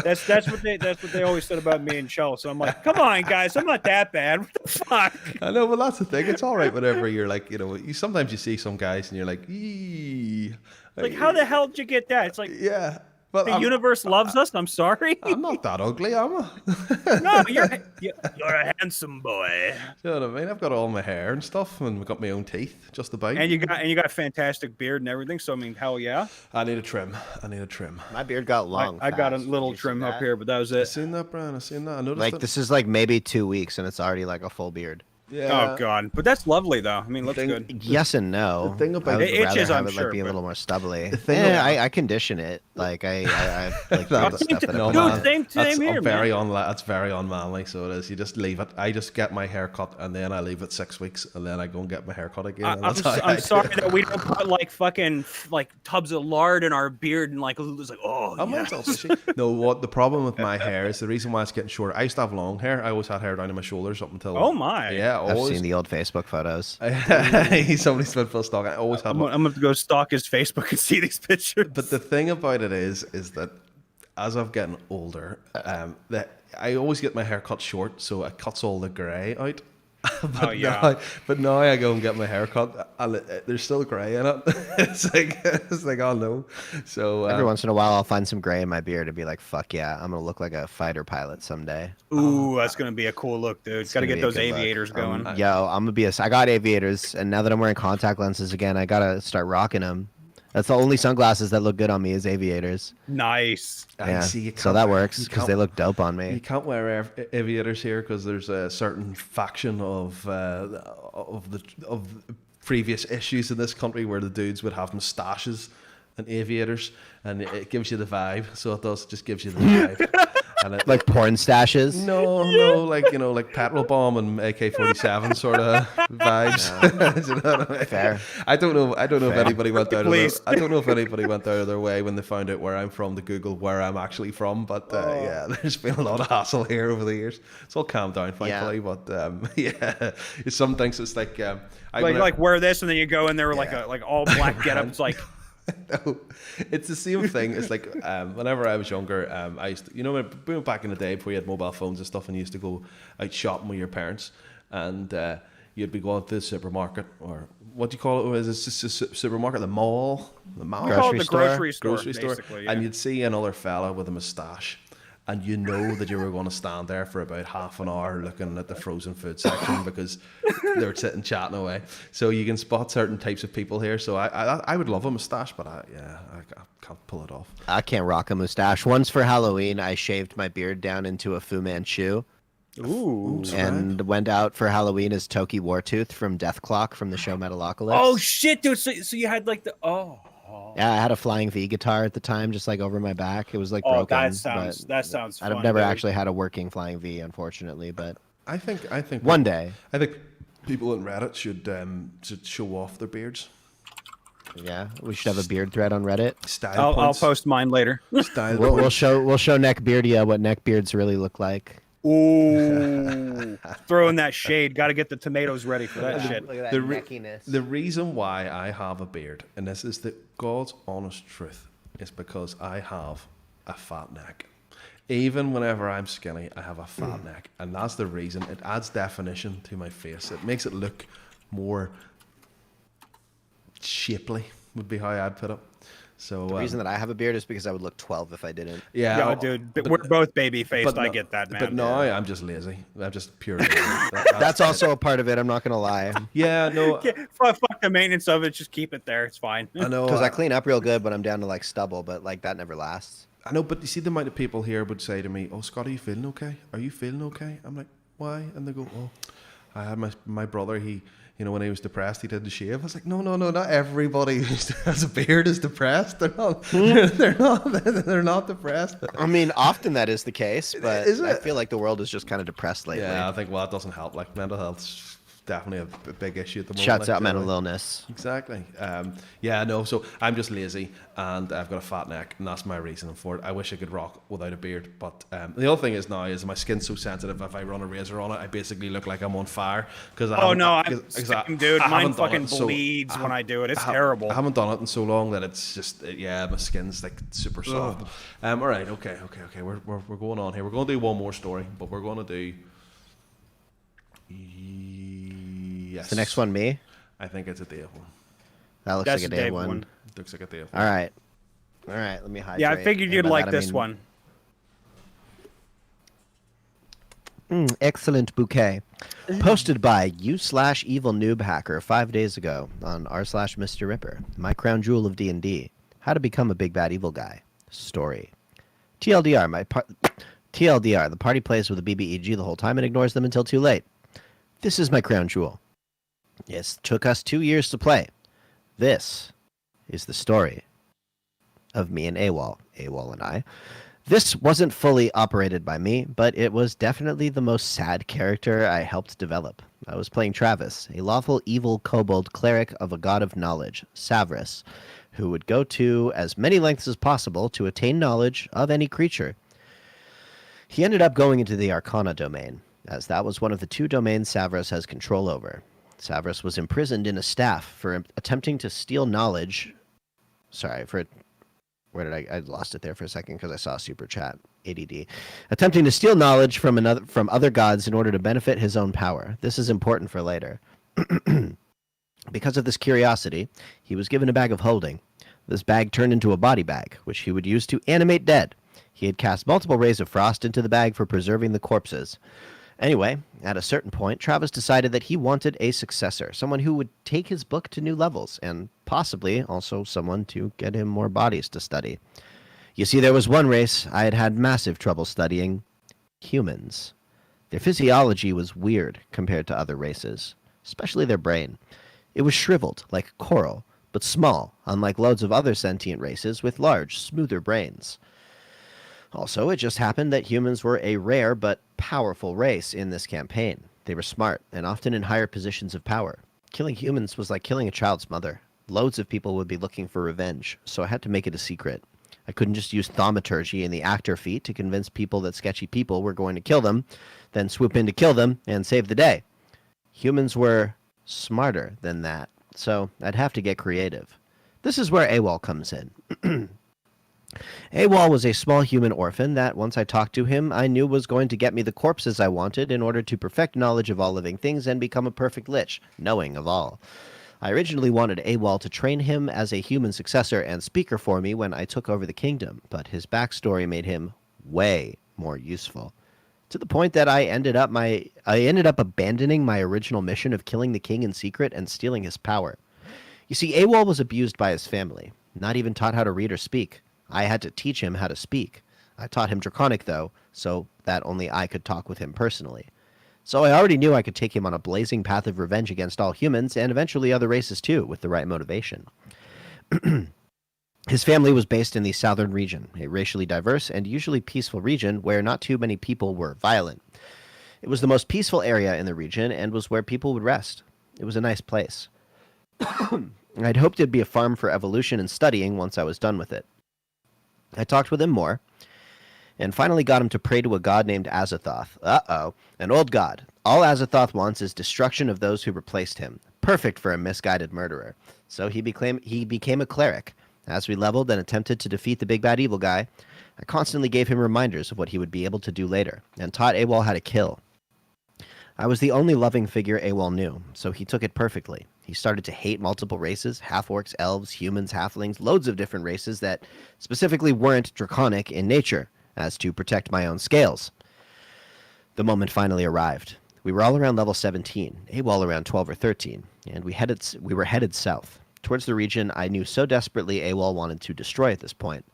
That's what they always said about me and Shell. So I'm like, come on, guys, I'm not that bad. What the fuck? I know, but that's the thing. It's all right whenever you're like, sometimes you see some guys and you're like, "Eee." Like, how the hell did you get that? It's like Yeah. But the universe loves us. I'm sorry. I'm not that ugly, am I? No, you're a handsome boy, You know what I mean? I've got all my hair and stuff, and I've got my own teeth, just about. and you got a fantastic beard and everything. So I mean, hell yeah. I need a trim. My beard got long. I got a fast. little Did you see trim up that? here, but that was I it. seen that, Brian. I seen that. I noticed Like it. this is like maybe 2 weeks and it's already like a full beard. Yeah. Oh god, but that's lovely though. I mean, looks thing- good. Yes and no. the thing about- I would It itches, rather I'm have it sure, like be a but- little more stubbly. thing I condition it. Like I like That's- stuff that I no, put Dude, on. man. same That's here, very man. That's very unmanly. So it is. You just leave it. I just get my hair cut, and then I leave it 6 weeks, and then I go and get my hair cut again. and that's how I I'm do sorry it. that we don't put like fucking like tubs of lard in our beard and like it's like Oh, yeah. mine's also shit. No, what the problem with my hair is the reason why it's getting shorter. I used to have long hair. I always had hair down to my shoulders up until. Oh my. Yeah, I've always. seen the old Facebook photos. Somebody's been full stock. I always had. I'm gonna have to go stalk his Facebook and see these pictures. But the thing about it is that as I've getting older, that I always get my hair cut short, so it cuts all the grey out. Oh yeah. Now I go and get my hair cut, and there's still grey in it. it's like oh no. So Every once in a while, I'll find some gray in my beard and be like, "Fuck yeah, I'm gonna look like a fighter pilot someday." Ooh, that's gonna be a cool look, dude. Got to gonna get be a those good look. aviators going. Yo, I'm gonna be I got aviators, and now that I'm wearing contact lenses again, I gotta start rocking them. That's the only sunglasses that look good on me is aviators. Nice. Yeah, see, you so can't- that works you because can't- they look dope on You me. can't wear aviators here because there's a certain faction of previous issues in this country where the dudes would have moustaches and aviators, and it gives you the vibe. So it does, it just gives you the vibe. And it, Like porn stashes. no, like like petrol bomb and AK-47 sort of vibes. Do you know what I mean? Fair. I don't know if anybody went out of Please. I don't know if anybody went out of their way when they found out where I'm from to Google where I'm actually from. But yeah, there's been a lot of hassle here over the years. It's all calmed down, thankfully. But yeah, some things it's like like wear this, and then you go in there with like all black getup. It's like. No, it's the same thing. It's like whenever I was younger, I used to, when back in the day before you had mobile phones and stuff, and you used to go out shopping with your parents, and you'd be going to the supermarket, or what do you call it? Is it just a supermarket? The mall? Call it the grocery store, basically, yeah. and you'd see another fella with a moustache. And you know that you were going to stand there for about half an hour looking at the frozen food section because they were sitting chatting away. So you can spot certain types of people here. So I would love a moustache, but I can't pull it off. I can't rock a mustache. Once for Halloween, I shaved my beard down into a Fu Manchu. Ooh. And went out for Halloween as Toki Wartooth from Death Clock from the show Metalocalypse. Oh shit, dude! So you had like the Yeah, I had a flying V guitar at the time, just like over my back. It was like broken. that sounds fun. I've never dude. actually had a working flying V, unfortunately, but I think one day. I think people on Reddit should show off their beards. Yeah, we should have a beard thread on Reddit. Style I'll points. post mine later. Style We'll points. show Neckbeardia what neckbeards really look like. Ooh, throwing that shade. Got to get the tomatoes ready for that shit. Look at that The neckiness. The reason why I have a beard, and this is the God's honest truth, is because I have a fat neck. Even whenever I'm skinny, I have a fat neck, and that's the reason. It adds definition to my face. It makes it look more shapely, would be how I'd put it. So The reason that I have a beard is because I would look 12 if I didn't. Yeah, dude. We're both baby faced. I get that, man. But now I'm just lazy. I'm just pure lazy. That's also a part of it. I'm not gonna lie, yeah, no. Fuck the maintenance of it. Just keep it there. It's fine. I know. because I clean up real good when I'm down to like stubble, but like that never lasts. I know, but you see the amount of people here would say to me, "Oh, Scott, are you feeling okay? Are you feeling okay?" I'm like, "Why?" And they go, "Oh, I had my brother. He, when he was depressed, he didn't shave." I was like, "No, not everybody who has a beard is depressed. They're not. They're not depressed." I mean, often that is the case, but Is I it? feel like the world is just kind of depressed lately. Yeah, I think that doesn't help. Like mental health's definitely a big issue at the moment. Shuts like, out mental illness. Exactly. Yeah, no, so I'm just lazy and I've got a fat neck and that's my reason for it. I wish I could rock without a beard, but the other thing is now is my skin's so sensitive, if I run a razor on it, I basically look like I'm on fire. I'm same, dude. Mine fucking bleeds when I do it. It's terrible. I haven't done it in so long that it's just, my skin's like super soft. All right, okay. We're going on here. We're going to do one more story, but we're going to do... Yes. Is the next one me? I think it's a Dave one. That looks That's like a a Dave Dave one. one. Looks like a Dave All right. Let me hydrate. Yeah, I figured And you'd by like that, I this mean- one. Excellent bouquet. Posted by you/evil noob hacker 5 days ago on r/MrRipper. My crown jewel of D&D. How to become a big bad evil guy. Story. TLDR. The party plays with a BBEG the whole time and ignores them until too late. This is my crown jewel. Yes, took us 2 years to play. This is the story of me and AWOL and I. This wasn't fully operated by me, but it was definitely the most sad character I helped develop. I was playing Travis, a lawful evil kobold cleric of a god of knowledge, Savras, who would go to as many lengths as possible to attain knowledge of any creature. He ended up going into the Arcana domain, as that was one of the two domains Savras has control over. Savras was imprisoned in a staff for attempting to steal knowledge. Where did I lost it there for a second because I saw a super chat. ADD. Attempting to steal knowledge from other gods in order to benefit his own power. This is important for later. Because of this curiosity, he was given a bag of holding. This bag turned into a body bag, which he would use to animate dead. He had cast multiple rays of frost into the bag for preserving the corpses. Anyway, at a certain point, Travis decided that he wanted a successor, someone who would take his book to new levels, and possibly also someone to get him more bodies to study. You see, there was one race I had had massive trouble studying: humans. Their physiology was weird compared to other races, especially their brain. It was shriveled, like coral, but small, unlike loads of other sentient races with large, smoother brains. Also, it just happened that humans were a rare but powerful race in this campaign. They were smart and often in higher positions of power. Killing humans was like killing a child's mother. Loads of people would be looking for revenge, so I had to make it a secret. I couldn't just use thaumaturgy and the actor feat to convince people that sketchy people were going to kill them, then swoop in to kill them and save the day. Humans were smarter than that, so I'd have to get creative. This is where AWOL comes in. AWOL was a small human orphan that, once I talked to him, I knew was going to get me the corpses I wanted in order to perfect knowledge of all living things and become a perfect lich, knowing of all. I originally wanted AWOL to train him as a human successor and speaker for me when I took over the kingdom, but his backstory made him way more useful. To the point that I ended up abandoning my original mission of killing the king in secret and stealing his power. You see, AWOL was abused by his family, not even taught how to read or speak. I had to teach him how to speak. I taught him Draconic, though, so that only I could talk with him personally. So I already knew I could take him on a blazing path of revenge against all humans, and eventually other races too, with the right motivation. His family was based in the southern region, a racially diverse and usually peaceful region where not too many people were violent. It was the most peaceful area in the region and was where people would rest. It was a nice place. I'd hoped it'd be a farm for evolution and studying once I was done with it. I talked with him more, and finally got him to pray to a god named Azathoth. An old god. All Azathoth wants is destruction of those who replaced him. Perfect for a misguided murderer. So he became a cleric. As we leveled and attempted to defeat the big bad evil guy, I constantly gave him reminders of what he would be able to do later, and taught AWOL how to kill. I was the only loving figure AWOL knew, so he took it perfectly. He started to hate multiple races, half-orcs, elves, humans, halflings, loads of different races that specifically weren't draconic in nature, as to protect my own scales. The moment finally arrived. We were all around level 17, AWOL around 12 or 13, and we were headed south, towards the region I knew so desperately AWOL wanted to destroy at this point.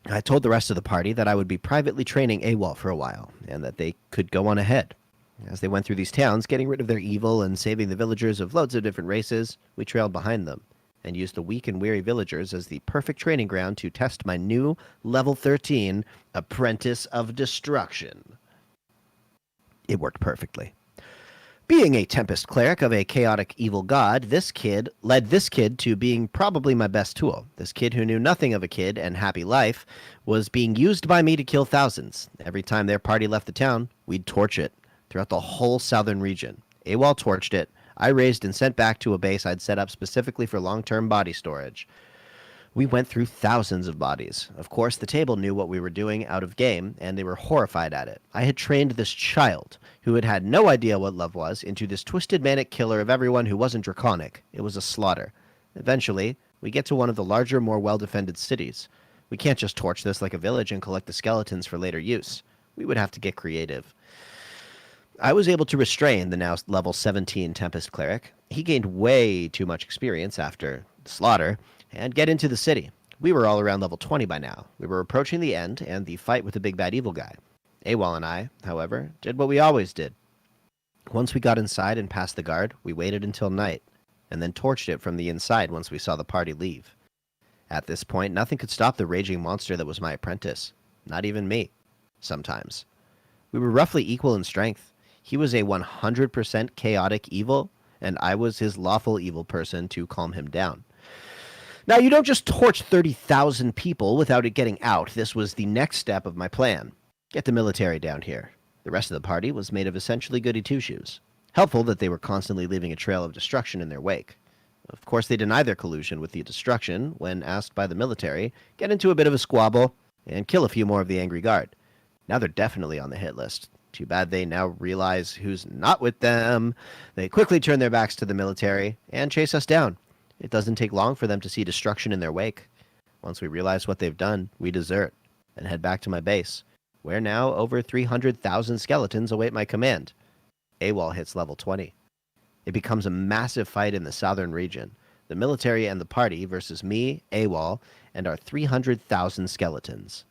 I told the rest of the party that I would be privately training AWOL for a while, and that they could go on ahead. As they went through these towns, getting rid of their evil and saving the villagers of loads of different races, we trailed behind them, and used the weak and weary villagers as the perfect training ground to test my new level 13 Apprentice of Destruction. It worked perfectly. Being a Tempest cleric of a chaotic evil god, this kid led this kid to being probably my best tool. This kid who knew nothing of a kid and happy life was being used by me to kill thousands. Every time their party left the town, we'd torch it throughout the whole southern region. AWOL torched it. I raised and sent back to a base I'd set up specifically for long-term body storage. We went through thousands of bodies. Of course, the table knew what we were doing out of game, and they were horrified at it. I had trained this child, who had had no idea what love was, into this twisted manic killer of everyone who wasn't draconic. It was a slaughter. Eventually, we get to one of the larger, more well-defended cities. We can't just torch this like a village and collect the skeletons for later use. We would have to get creative. I was able to restrain the now level 17 Tempest Cleric. He gained way too much experience after the slaughter, and get into the city. We were all around level 20 by now. We were approaching the end and the fight with the big bad evil guy. AWOL and I, however, did what we always did. Once we got inside and past the guard, we waited until night, and then torched it from the inside once we saw the party leave. At this point, nothing could stop the raging monster that was my apprentice. Not even me. Sometimes. We were roughly equal in strength. He was a 100% chaotic evil, and I was his lawful evil person to calm him down. Now, you don't just torch 30,000 people without it getting out. This was the next step of my plan. Get the military down here. The rest of the party was made of essentially goody two-shoes. Helpful that they were constantly leaving a trail of destruction in their wake. Of course, they deny their collusion with the destruction when asked by the military, get into a bit of a squabble, and kill a few more of the angry guard. Now they're definitely on the hit list. Too bad they now realize who's not with them. They quickly turn their backs to the military and chase us down. It doesn't take long for them to see destruction in their wake. Once we realize what they've done, we desert and head back to my base, where now over 300,000 skeletons await my command. AWOL hits level 20. It becomes a massive fight in the southern region. The military and the party versus me, AWOL, and our 300,000 skeletons.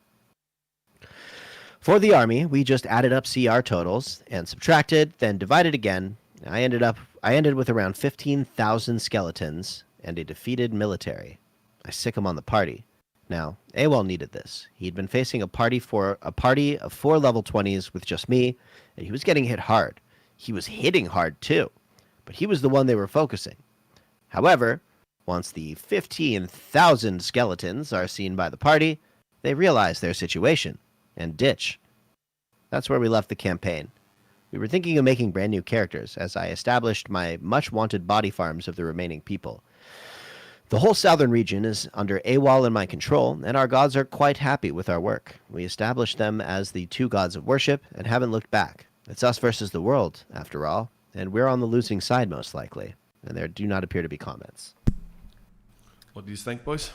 For the army, we just added up CR totals and subtracted, then divided again. I ended with around 15,000 skeletons and a defeated military. I sick 'em on the party. Now, AWOL needed this. He'd been facing a party of 4 level 20s with just me, and he was getting hit hard. He was hitting hard too, but he was the one they were focusing. However, once the 15,000 skeletons are seen by the party, they realize their situation and ditch. That's where we left the campaign. We were thinking of making brand new characters as I established my much wanted body farms of the remaining people. The whole southern region is under AWOL in my control, and our gods are quite happy with our work. We established them as the 2 gods of worship and haven't looked back. It's us versus the world, after all, and we're on the losing side most likely, and there do not appear to be comments. What do you think, boys?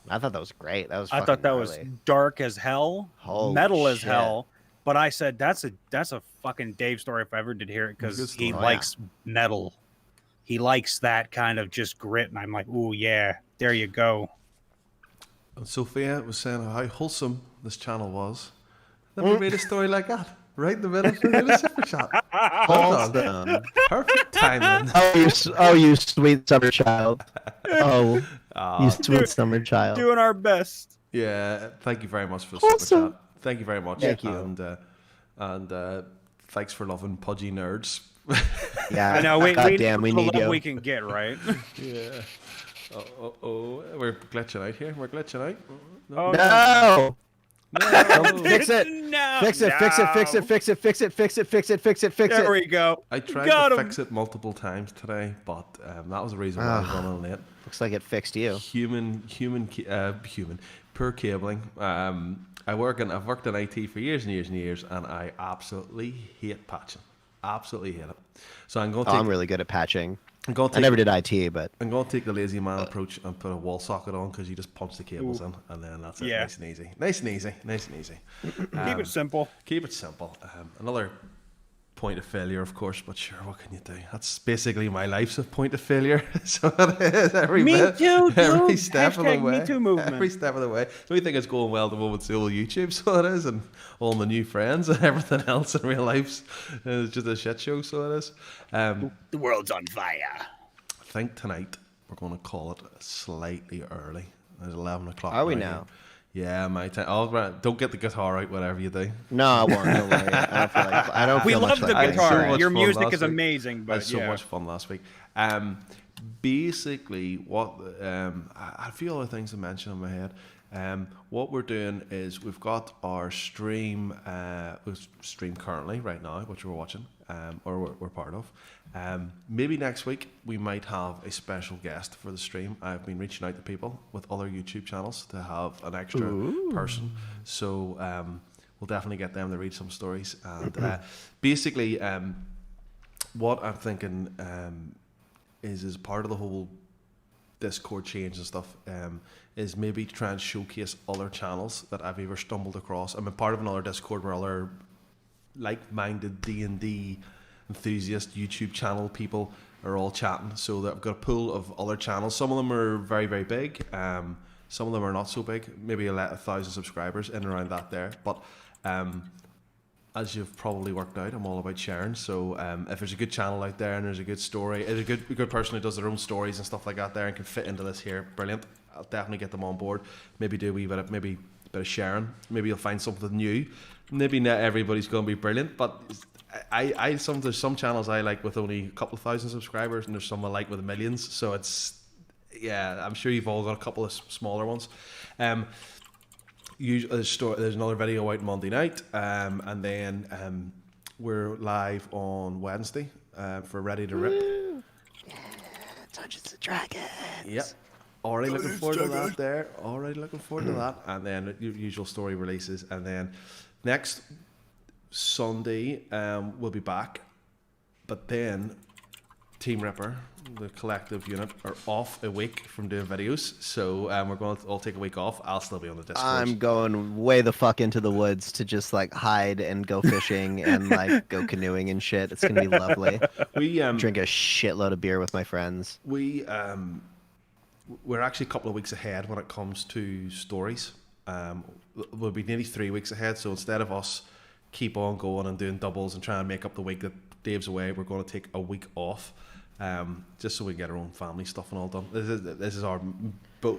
I thought that was great. That was I thought that was dark as hell, Holy metal as shit. hell. But I said that's a fucking Dave story if I ever did hear it, because Good he story. likes metal. He likes that kind of just grit, and I'm like, ooh yeah, there you go. And Sophia was saying how wholesome this channel was. Then we made a story like that. Right in the middle of the super chat. Hold on. Perfect timing. You sweet summer child. Oh, you sweet summer child. Doing our best. Yeah, thank you very much for the super Awesome. chat. Thank you very much. Thank you. And thanks for loving pudgy nerds. Yeah, I know we goddamn, we the need love you. we can get, right? Yeah. We're glitching out here. We're glitching out. Oh, No! No. Fix it! No, Fix it, fix it, fix it, fix it, fix it, fix it, fix it, fix it, fix There it. we go. I tried Got to him. fix it multiple times today, but that was the reason why I was running late. Looks like it fixed you. Human, poor cabling. I've worked in IT for years and years and years, and I absolutely hate patching. Absolutely hate it. So I'm going to Oh, I'm really good at patching. I'm going to I never did IT, but I'm going to take the lazy man approach and put a wall socket on, because you just punch the cables Ooh. in, and then that's it. Yeah. Nice and easy. Nice and easy. Nice and easy. Keep it simple. Keep it simple. Another point of failure, of course, but sure, what can you do? That's basically my life's a point of failure. So it is every Me bit, too, every dude. step of the Hashtag way. Me Too movement. Every step of the way. The only thing that's going well at the moment is all YouTube, so it is, and all my new friends, and everything else in real life is just a shit show. So it is. The world's on fire. I think tonight we're going to call it slightly early. It's 11 o'clock. Are we right now? here. Yeah, my time. Oh, right. Don't get the guitar out, whatever you do. no, I won't. Don't worry. I don't We feel love much the like I had so guitar. much Your fun music last is week. amazing, I had but so yeah. much fun last week. Basically, what I had a few other things to mention in my head. What we're doing is we've got our stream, stream currently right now, which we're watching, or we're part of. Maybe next week we might have a special guest for the stream. I've been reaching out to people with other YouTube channels to have an extra person, so we'll definitely get them to read some stories. And basically, what I'm thinking is part of the whole Discord change and stuff, is maybe to try and showcase other channels that I've ever stumbled across. I'm a part of another Discord where other like-minded D&D enthusiast YouTube channel people are all chatting. So that I've got a pool of other channels. Some of them are very, very big. Some of them are not so big. Maybe 1,000 subscribers in and around that there. But as you've probably worked out, I'm all about sharing. So if there's a good channel out there and there's a good story, there's a good person who does their own stories and stuff like that there and can fit into this here, brilliant. I'll definitely get them on board. Maybe do a wee bit of sharing. Maybe you'll find something new. Maybe not everybody's going to be brilliant, but there's some channels I like with only a couple of thousand subscribers, and there's some I like with millions. So it's, yeah, I'm sure you've all got a couple of smaller ones. There's another video out Monday night, and then we're live on Wednesday for Ready to Rip. Yeah, Dungeons and Dragons. Yep. Already looking forward to that there. Already looking forward to that. And then usual story releases. And then next Sunday we'll be back. But then Team Ripper, the collective unit, are off a week from doing videos. So we're going to all take a week off. I'll still be on the Discord. I'm going way the fuck into the woods to just like hide and go fishing and like go canoeing and shit. It's gonna be lovely. We Drink a shitload of beer with my friends. We're actually a couple of weeks ahead when it comes to stories. We'll be nearly 3 weeks ahead. So instead of us keep on going and doing doubles and trying to make up the week that Dave's away, we're going to take a week off just so we get our own family stuff and all done. This is our, but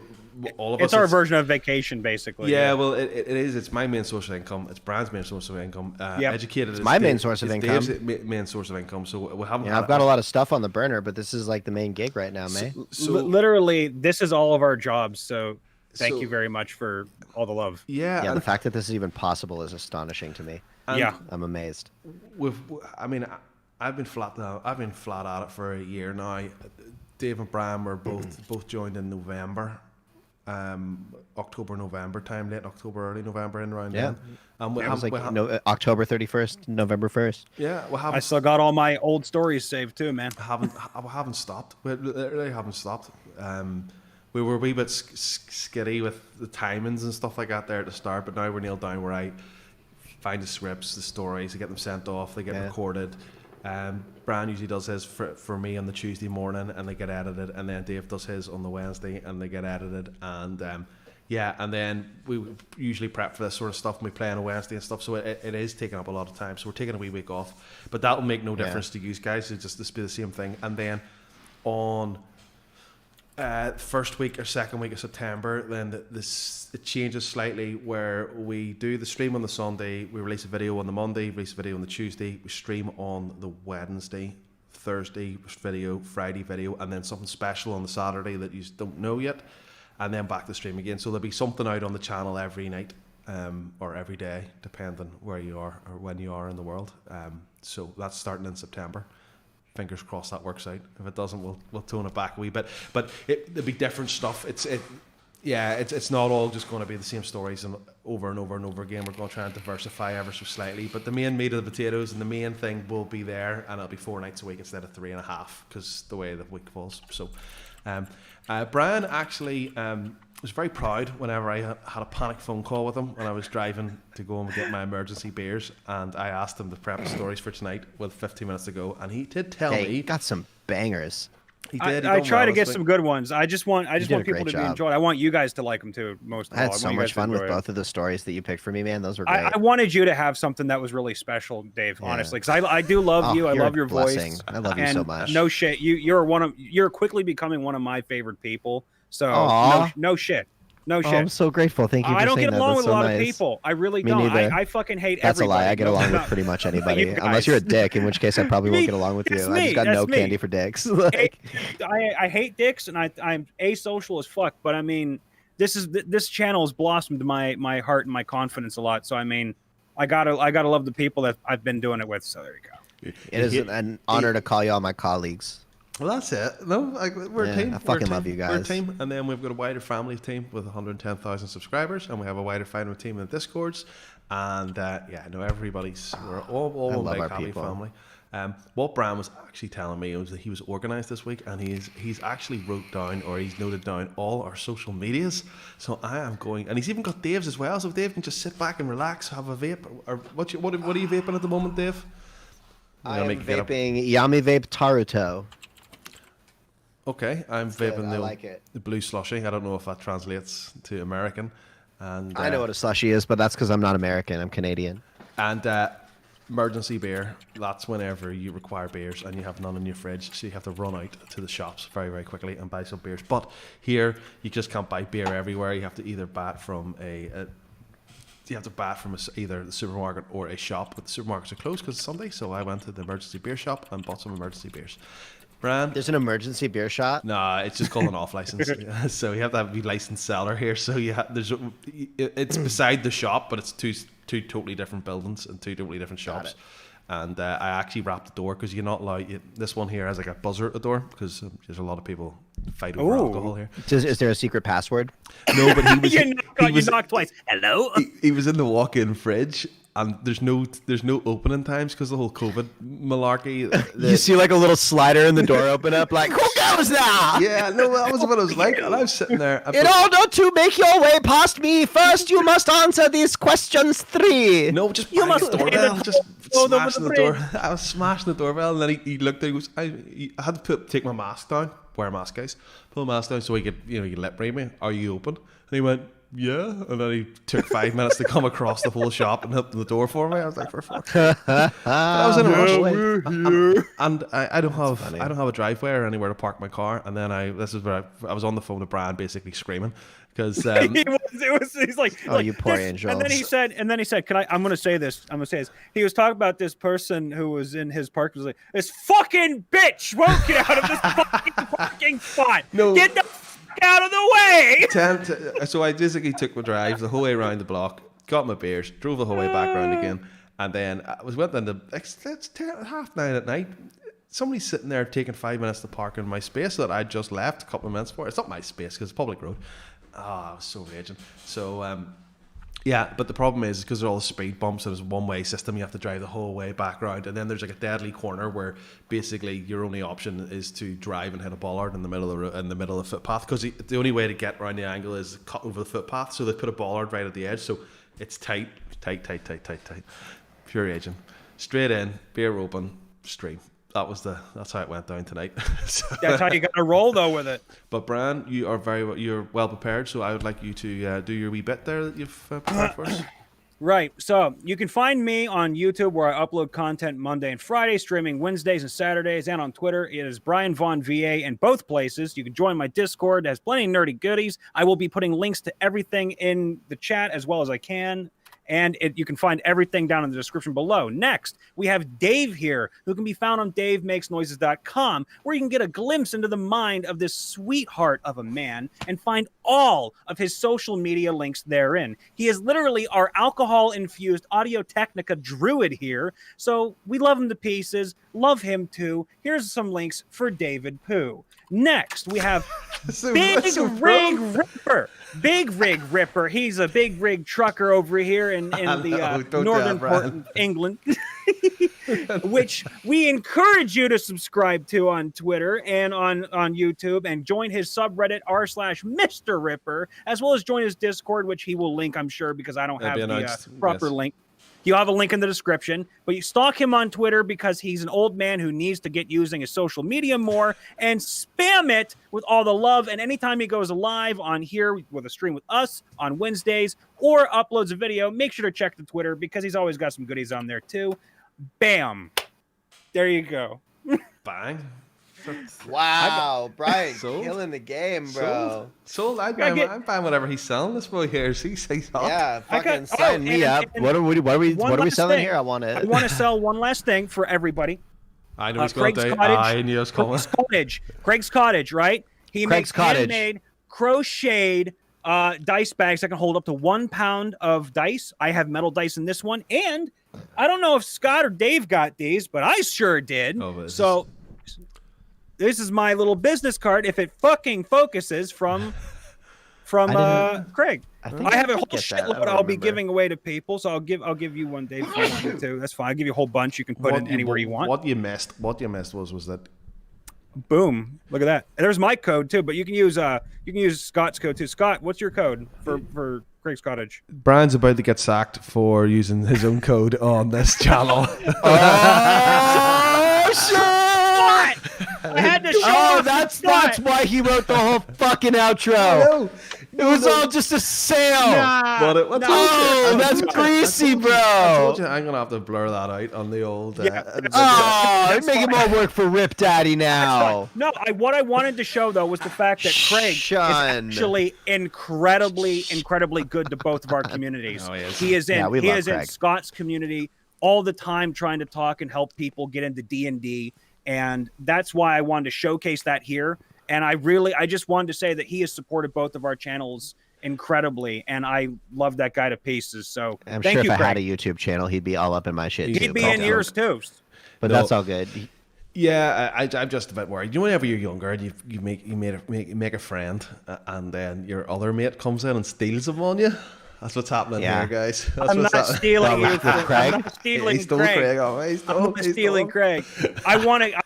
all of It's us. our version of vacation, basically. Yeah, well, it is. It's my main source of income. It's Brian's main source of income. Educated. It's my main source of income. Dave's main source of income. So we haven't. Yeah, I've got a lot of stuff on the burner, but this is like the main gig right now, May. So Literally, this is all of our jobs. So thank you very much for all the love. yeah, Yeah, the fact that this is even possible is astonishing to me. Yeah. I'm amazed. I've been flat at it for a year now. Dave and Brian were both joined in November, October, November time, late October, early November, in around then. It was like October 31st, November 1st. Yeah, I still got all my old stories saved too, man. I haven't stopped. We literally haven't stopped. We were a wee bit skitty with the timings and stuff like that there at the start, but now we're nailed down where I find the scripts, the stories, I get them sent off, they get recorded. Brian usually does his for me on the Tuesday morning, and they get edited, and then Dave does his on the Wednesday, and they get edited, and and then we usually prep for this sort of stuff, and we play on a Wednesday and stuff, so it is taking up a lot of time, so we're taking a wee week off, but that will make no difference to you guys. It's just this be the same thing. And then on first week or second week of September, then it changes slightly, where we do the stream on the Sunday, we release a video on the Monday, release a video on the Tuesday, we stream on the Wednesday, Thursday video, Friday video, and then something special on the Saturday that you don't know yet, and then back to stream again. So there'll be something out on the channel every night, or every day, depending where you are or when you are in the world. So that's starting in September. Fingers crossed that works out. If it doesn't, we'll tone it back a wee bit. But there'll be different stuff. It's not all just going to be the same stories and over and over and over again. We're going to try and diversify ever so slightly. But the main meat of the potatoes and the main thing will be there, and it'll be 4 nights a week instead of 3.5, because the way the week falls. So, Brian actually was very proud whenever I had a panic phone call with him when I was driving to go and get my emergency beers, and I asked him to prep the stories for tonight with 15 minutes to go, and he did tell me He got some bangers. he did. I try to get some good ones. I just want did a people great to be job. enjoyed. I want you guys to like them too, most of I all. had so want you much guys to fun with enjoy it. both of the stories that you picked for me, man. Those were great. I wanted you to have something that was really special, Dave. Yeah. Honestly, because I do love you. I you're love a your blessing. voice. I love you and so much. No shit, you're quickly becoming one of my favorite people. So Aw. no shit. No Oh, shit. I'm so grateful. Thank you for I don't saying get that. along That's with so a lot nice. of people. I really Me don't. neither. I fucking hate That's everybody. a lie. I get No, along with not- pretty much anybody, You unless you're a guys. dick, in which case I probably won't get along with you. That's I just me. got That's no me. candy for dicks. I hate dicks, and I'm asocial as fuck. But I mean, this channel has blossomed my heart and my confidence a lot. So I mean, I gotta love the people that I've been doing it with. So there you go. It is an honor to call you all my colleagues. Well, that's it. No, we're Yeah, a team. I fucking love you We're a guys. team, and then we've got a wider family team with 110,000 subscribers, and we have a wider family team in the Discords, and we're all I one love big our happy people. family. What Brian was actually telling me was that he was organised this week, and he's actually wrote down, or he's noted down, all our social medias. So I am going, and he's even got Dave's as well. So Dave can just sit back and relax, have a vape. Or what are you vaping at the moment, Dave? I I'll am make you get up. vaping Yami Vape Taruto. Okay, I'm good. vaping I like it. the blue slushy. I don't know if that translates to American. And I know what a slushy is, but that's because I'm not American. I'm Canadian. And emergency beer. That's whenever you require beers and you have none in your fridge, so you have to run out to the shops very, very quickly and buy some beers. But here, you just can't buy beer everywhere. You have to either buy it from either the supermarket or a shop. But the supermarkets are closed because it's Sunday, so I went to the emergency beer shop and bought some emergency beers. Brian? There's an emergency beer shop. Nah, it's just called an off license. So you have to be licensed seller here. So it's beside the shop, but it's two totally different buildings and two totally different shops. And I actually wrapped the door because you're not allowed. This one here has like a buzzer at the door because there's a lot of people fight over alcohol here. Is there a secret password? No, but he was. you knocked twice. Hello. He was in the walk-in fridge. And there's no opening times because the whole COVID malarkey. You see like a little slider in the door open up, like, who goes there? Yeah, no, that was what it was like. And I was sitting there. In order to make your way past me, first you must answer these questions 3. No, just You bang must the doorbell. pay Just the- smashing the door. I was smashing the doorbell, and then he looked at it. He goes, I had to take my mask down. Wear a mask, guys. Pull the mask down so he could lip read me. Are you open? And he went, yeah. And then he took 5 minutes to come across the whole shop and open the door for me. I was like, for fuck's sake. But I was in a rush. And I don't have a driveway or anywhere to park my car. And then I was on the phone to Brian basically screaming because he's like, oh, you poor angel. And then he said, I'm gonna say this. He was talking about this person who was in his park, was like, this fucking bitch won't get out of this fucking parking spot. No. Get the fuck out of the way. So I basically took my drive the whole way around the block, got my beers, drove the whole way back around again, and then I went into it's 9:30 at night. Somebody's sitting there taking 5 minutes to park in my space that I just left a couple of minutes for. It's not my space because it's a public road. I was so raging. So, yeah, but the problem is because there's all the speed bumps and it's a one-way system, you have to drive the whole way back around. And then there's like a deadly corner where basically your only option is to drive and hit a bollard in the middle of the footpath, because the only way to get around the angle is cut over the footpath. So they put a bollard right at the edge. So it's tight. Pure raging. Straight in, beer open, stream. That's how it went down tonight. So, that's how you got to roll though with it. But Brian, you're well prepared, so I would like you to do your wee bit there that you've prepared for us. Right. So you can find me on YouTube, where I upload content Monday and Friday, streaming Wednesdays and Saturdays, and on Twitter it is Brian Vaughn VA in both places. You can join my Discord. It has plenty of nerdy goodies. I will be putting links to everything in the chat as well as I can. And you can find everything down in the description below. Next, we have Dave here, who can be found on DaveMakesNoises.com, where you can get a glimpse into the mind of this sweetheart of a man and find all of his social media links therein. He is literally our alcohol-infused Audio-Technica druid here, so we love him to pieces, love him too. Here's some links for David Pooh. Next, we have Big Rig Ripper. Big Rig Ripper. He's a big rig trucker over here in the northern part of England, which we encourage you to subscribe to on Twitter and on YouTube, and join his subreddit r/MrRipper, as well as join his Discord, which he will link, I'm sure, because I don't have the proper link. You have a link in the description, but you stalk him on Twitter because he's an old man who needs to get using his social media more, and spam it with all the love. And anytime he goes live on here with a stream with us on Wednesdays or uploads a video, make sure to check the Twitter because he's always got some goodies on there too. Bam. There you go. Bang. Wow, Brian, killing the game, bro. Sold. I'm buying whatever he's selling. This boy here, he's hot. Yeah, fucking sign me up. What are we selling here? I want I want to sell one last thing for everybody. I know he's going to do. I knew it was coming. Craig's Cottage, right? He makes handmade, crocheted dice bags that can hold up to 1 pound of dice. I have metal dice in this one, and I don't know if Scott or Dave got these, but I sure did. So this is my little business card. If it fucking focuses from Craig, I have a whole shitload I'll be giving away to people. So I'll give you one, Dave, too. That's fine. I'll give you a whole bunch. You can put it anywhere you want. What you missed was that. Boom! Look at that. And there's my code too, but you can use Scott's code too. Scott, what's your code for Craig's Cottage? Brian's about to get sacked for using his own code on this channel. Oh shit! I had to show. Oh, that's why he wrote the whole fucking outro. It was all just a sale. That's greasy, bro. I told you I'm gonna have to blur that out on the old. You're making more work for Rip Daddy now. No, what I wanted to show though was the fact that Craig is actually incredibly good to both of our communities. He is in Scott's community all the time, trying to talk and help people get into D&D. And that's why I wanted to showcase that here. And I just wanted to say that he has supported both of our channels incredibly, and I love that guy to pieces. So I'm sure if I had a YouTube channel, he'd be all up in my shit. He'd be in yours too. But that's all good. Yeah, I'm just a bit worried. You know, whenever you're younger and you make a friend, and then your other mate comes in and steals them on you. That's what's happening here, guys. I'm not stealing you from Craig. I'm not stealing He stole Craig. I'm not stealing Craig. I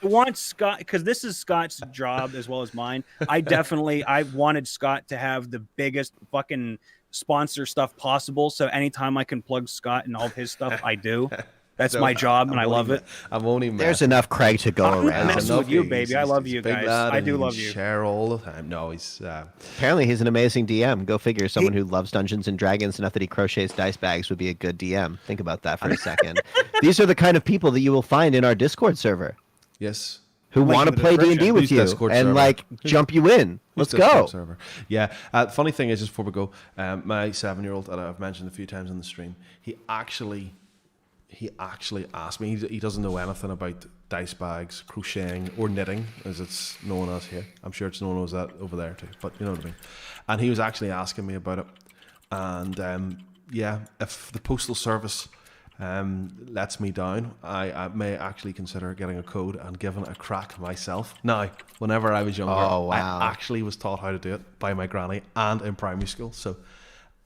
want Scott, because this is Scott's job as well as mine. I wanted Scott to have the biggest fucking sponsor stuff possible. So anytime I can plug Scott and all of his stuff, I do. That's So, my job, and I love it. I'm only There's enough Craig to go I'm around. messing with you, baby. I love you guys. I do love you. Share all the time. No, he's Apparently, he's an amazing DM. Go figure. Someone who loves Dungeons and Dragons enough that he crochets dice bags would be a good DM. Think about that for a second. These are the kind of people that you will find in our Discord server yes. who Link want in to the play description. D&D with Who's you Discord and server? like jump you in. Let's Discord go. server. Yeah. Funny thing is, just before we go, my 7-year-old that I've mentioned a few times on the stream, he actually asked me. He doesn't know anything about dice bags, crocheting, or knitting, as it's known as here. I'm sure it's known as that over there too, but you know what I mean. And he was actually asking me about it. And yeah, if the postal service lets me down, I may actually consider getting a code and giving it a crack myself. Now, whenever I was younger, wow. I actually was taught how to do it by my granny and in primary school, so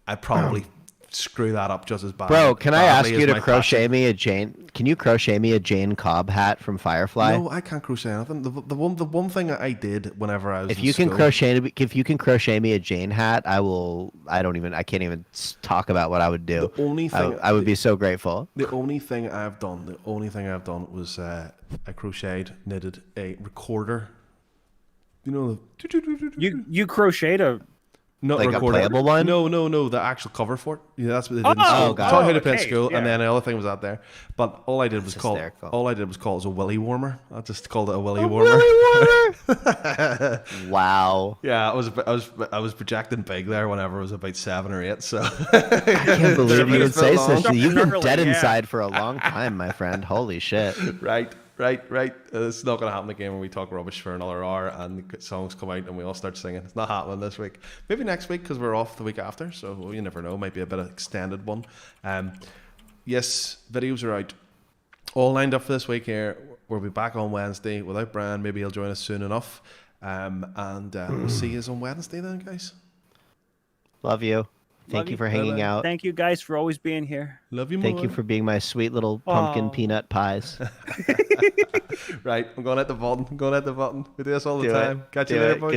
I probably screw that up just as bad. Bro, can I ask badly you as to my crochet passion. me a Jane? Can you crochet me a Jane Cobb hat from Firefly? No, I can't crochet anything. The one thing I did whenever I was If in you can school, crochet me a Jane hat, I can't even talk about what I would do. The only thing I would be so grateful. The only thing I've done was I crocheted, knitted a recorder. You know You crocheted a. not Like a recorder. playable one? No, the actual cover for it. Yeah, that's what they did in Oh, school. got Taught it. how to play in Okay, school, yeah. and then the other thing was out there. But all I did was call it hysterical. a willy warmer. I just called it a willy warmer. Willy warmer. Wow. Yeah, I was projecting big there whenever I was about 7 or 8. So I can't believe you would say such. long. You've been Early, dead yeah. inside for a long time, my friend. Holy shit. Right. It's not going to happen again when we talk rubbish for another hour and the songs come out and we all start singing. It's not happening this week. Maybe next week because we're off the week after. So well, you never know. Might be a bit of extended one. Yes, videos are out. All lined up for this week here. We'll be back on Wednesday without Brian. Maybe he'll join us soon enough. We'll see you on Wednesday then, guys. Love you. Thank Love you you. for hanging Bye-bye. out. Thank you guys for always being here. Love you, Thank more. you for being my sweet little pumpkin Aw. peanut pies. Right, I'm going at the button. We do this all the Do it. time. Catch you Do later, it. boys.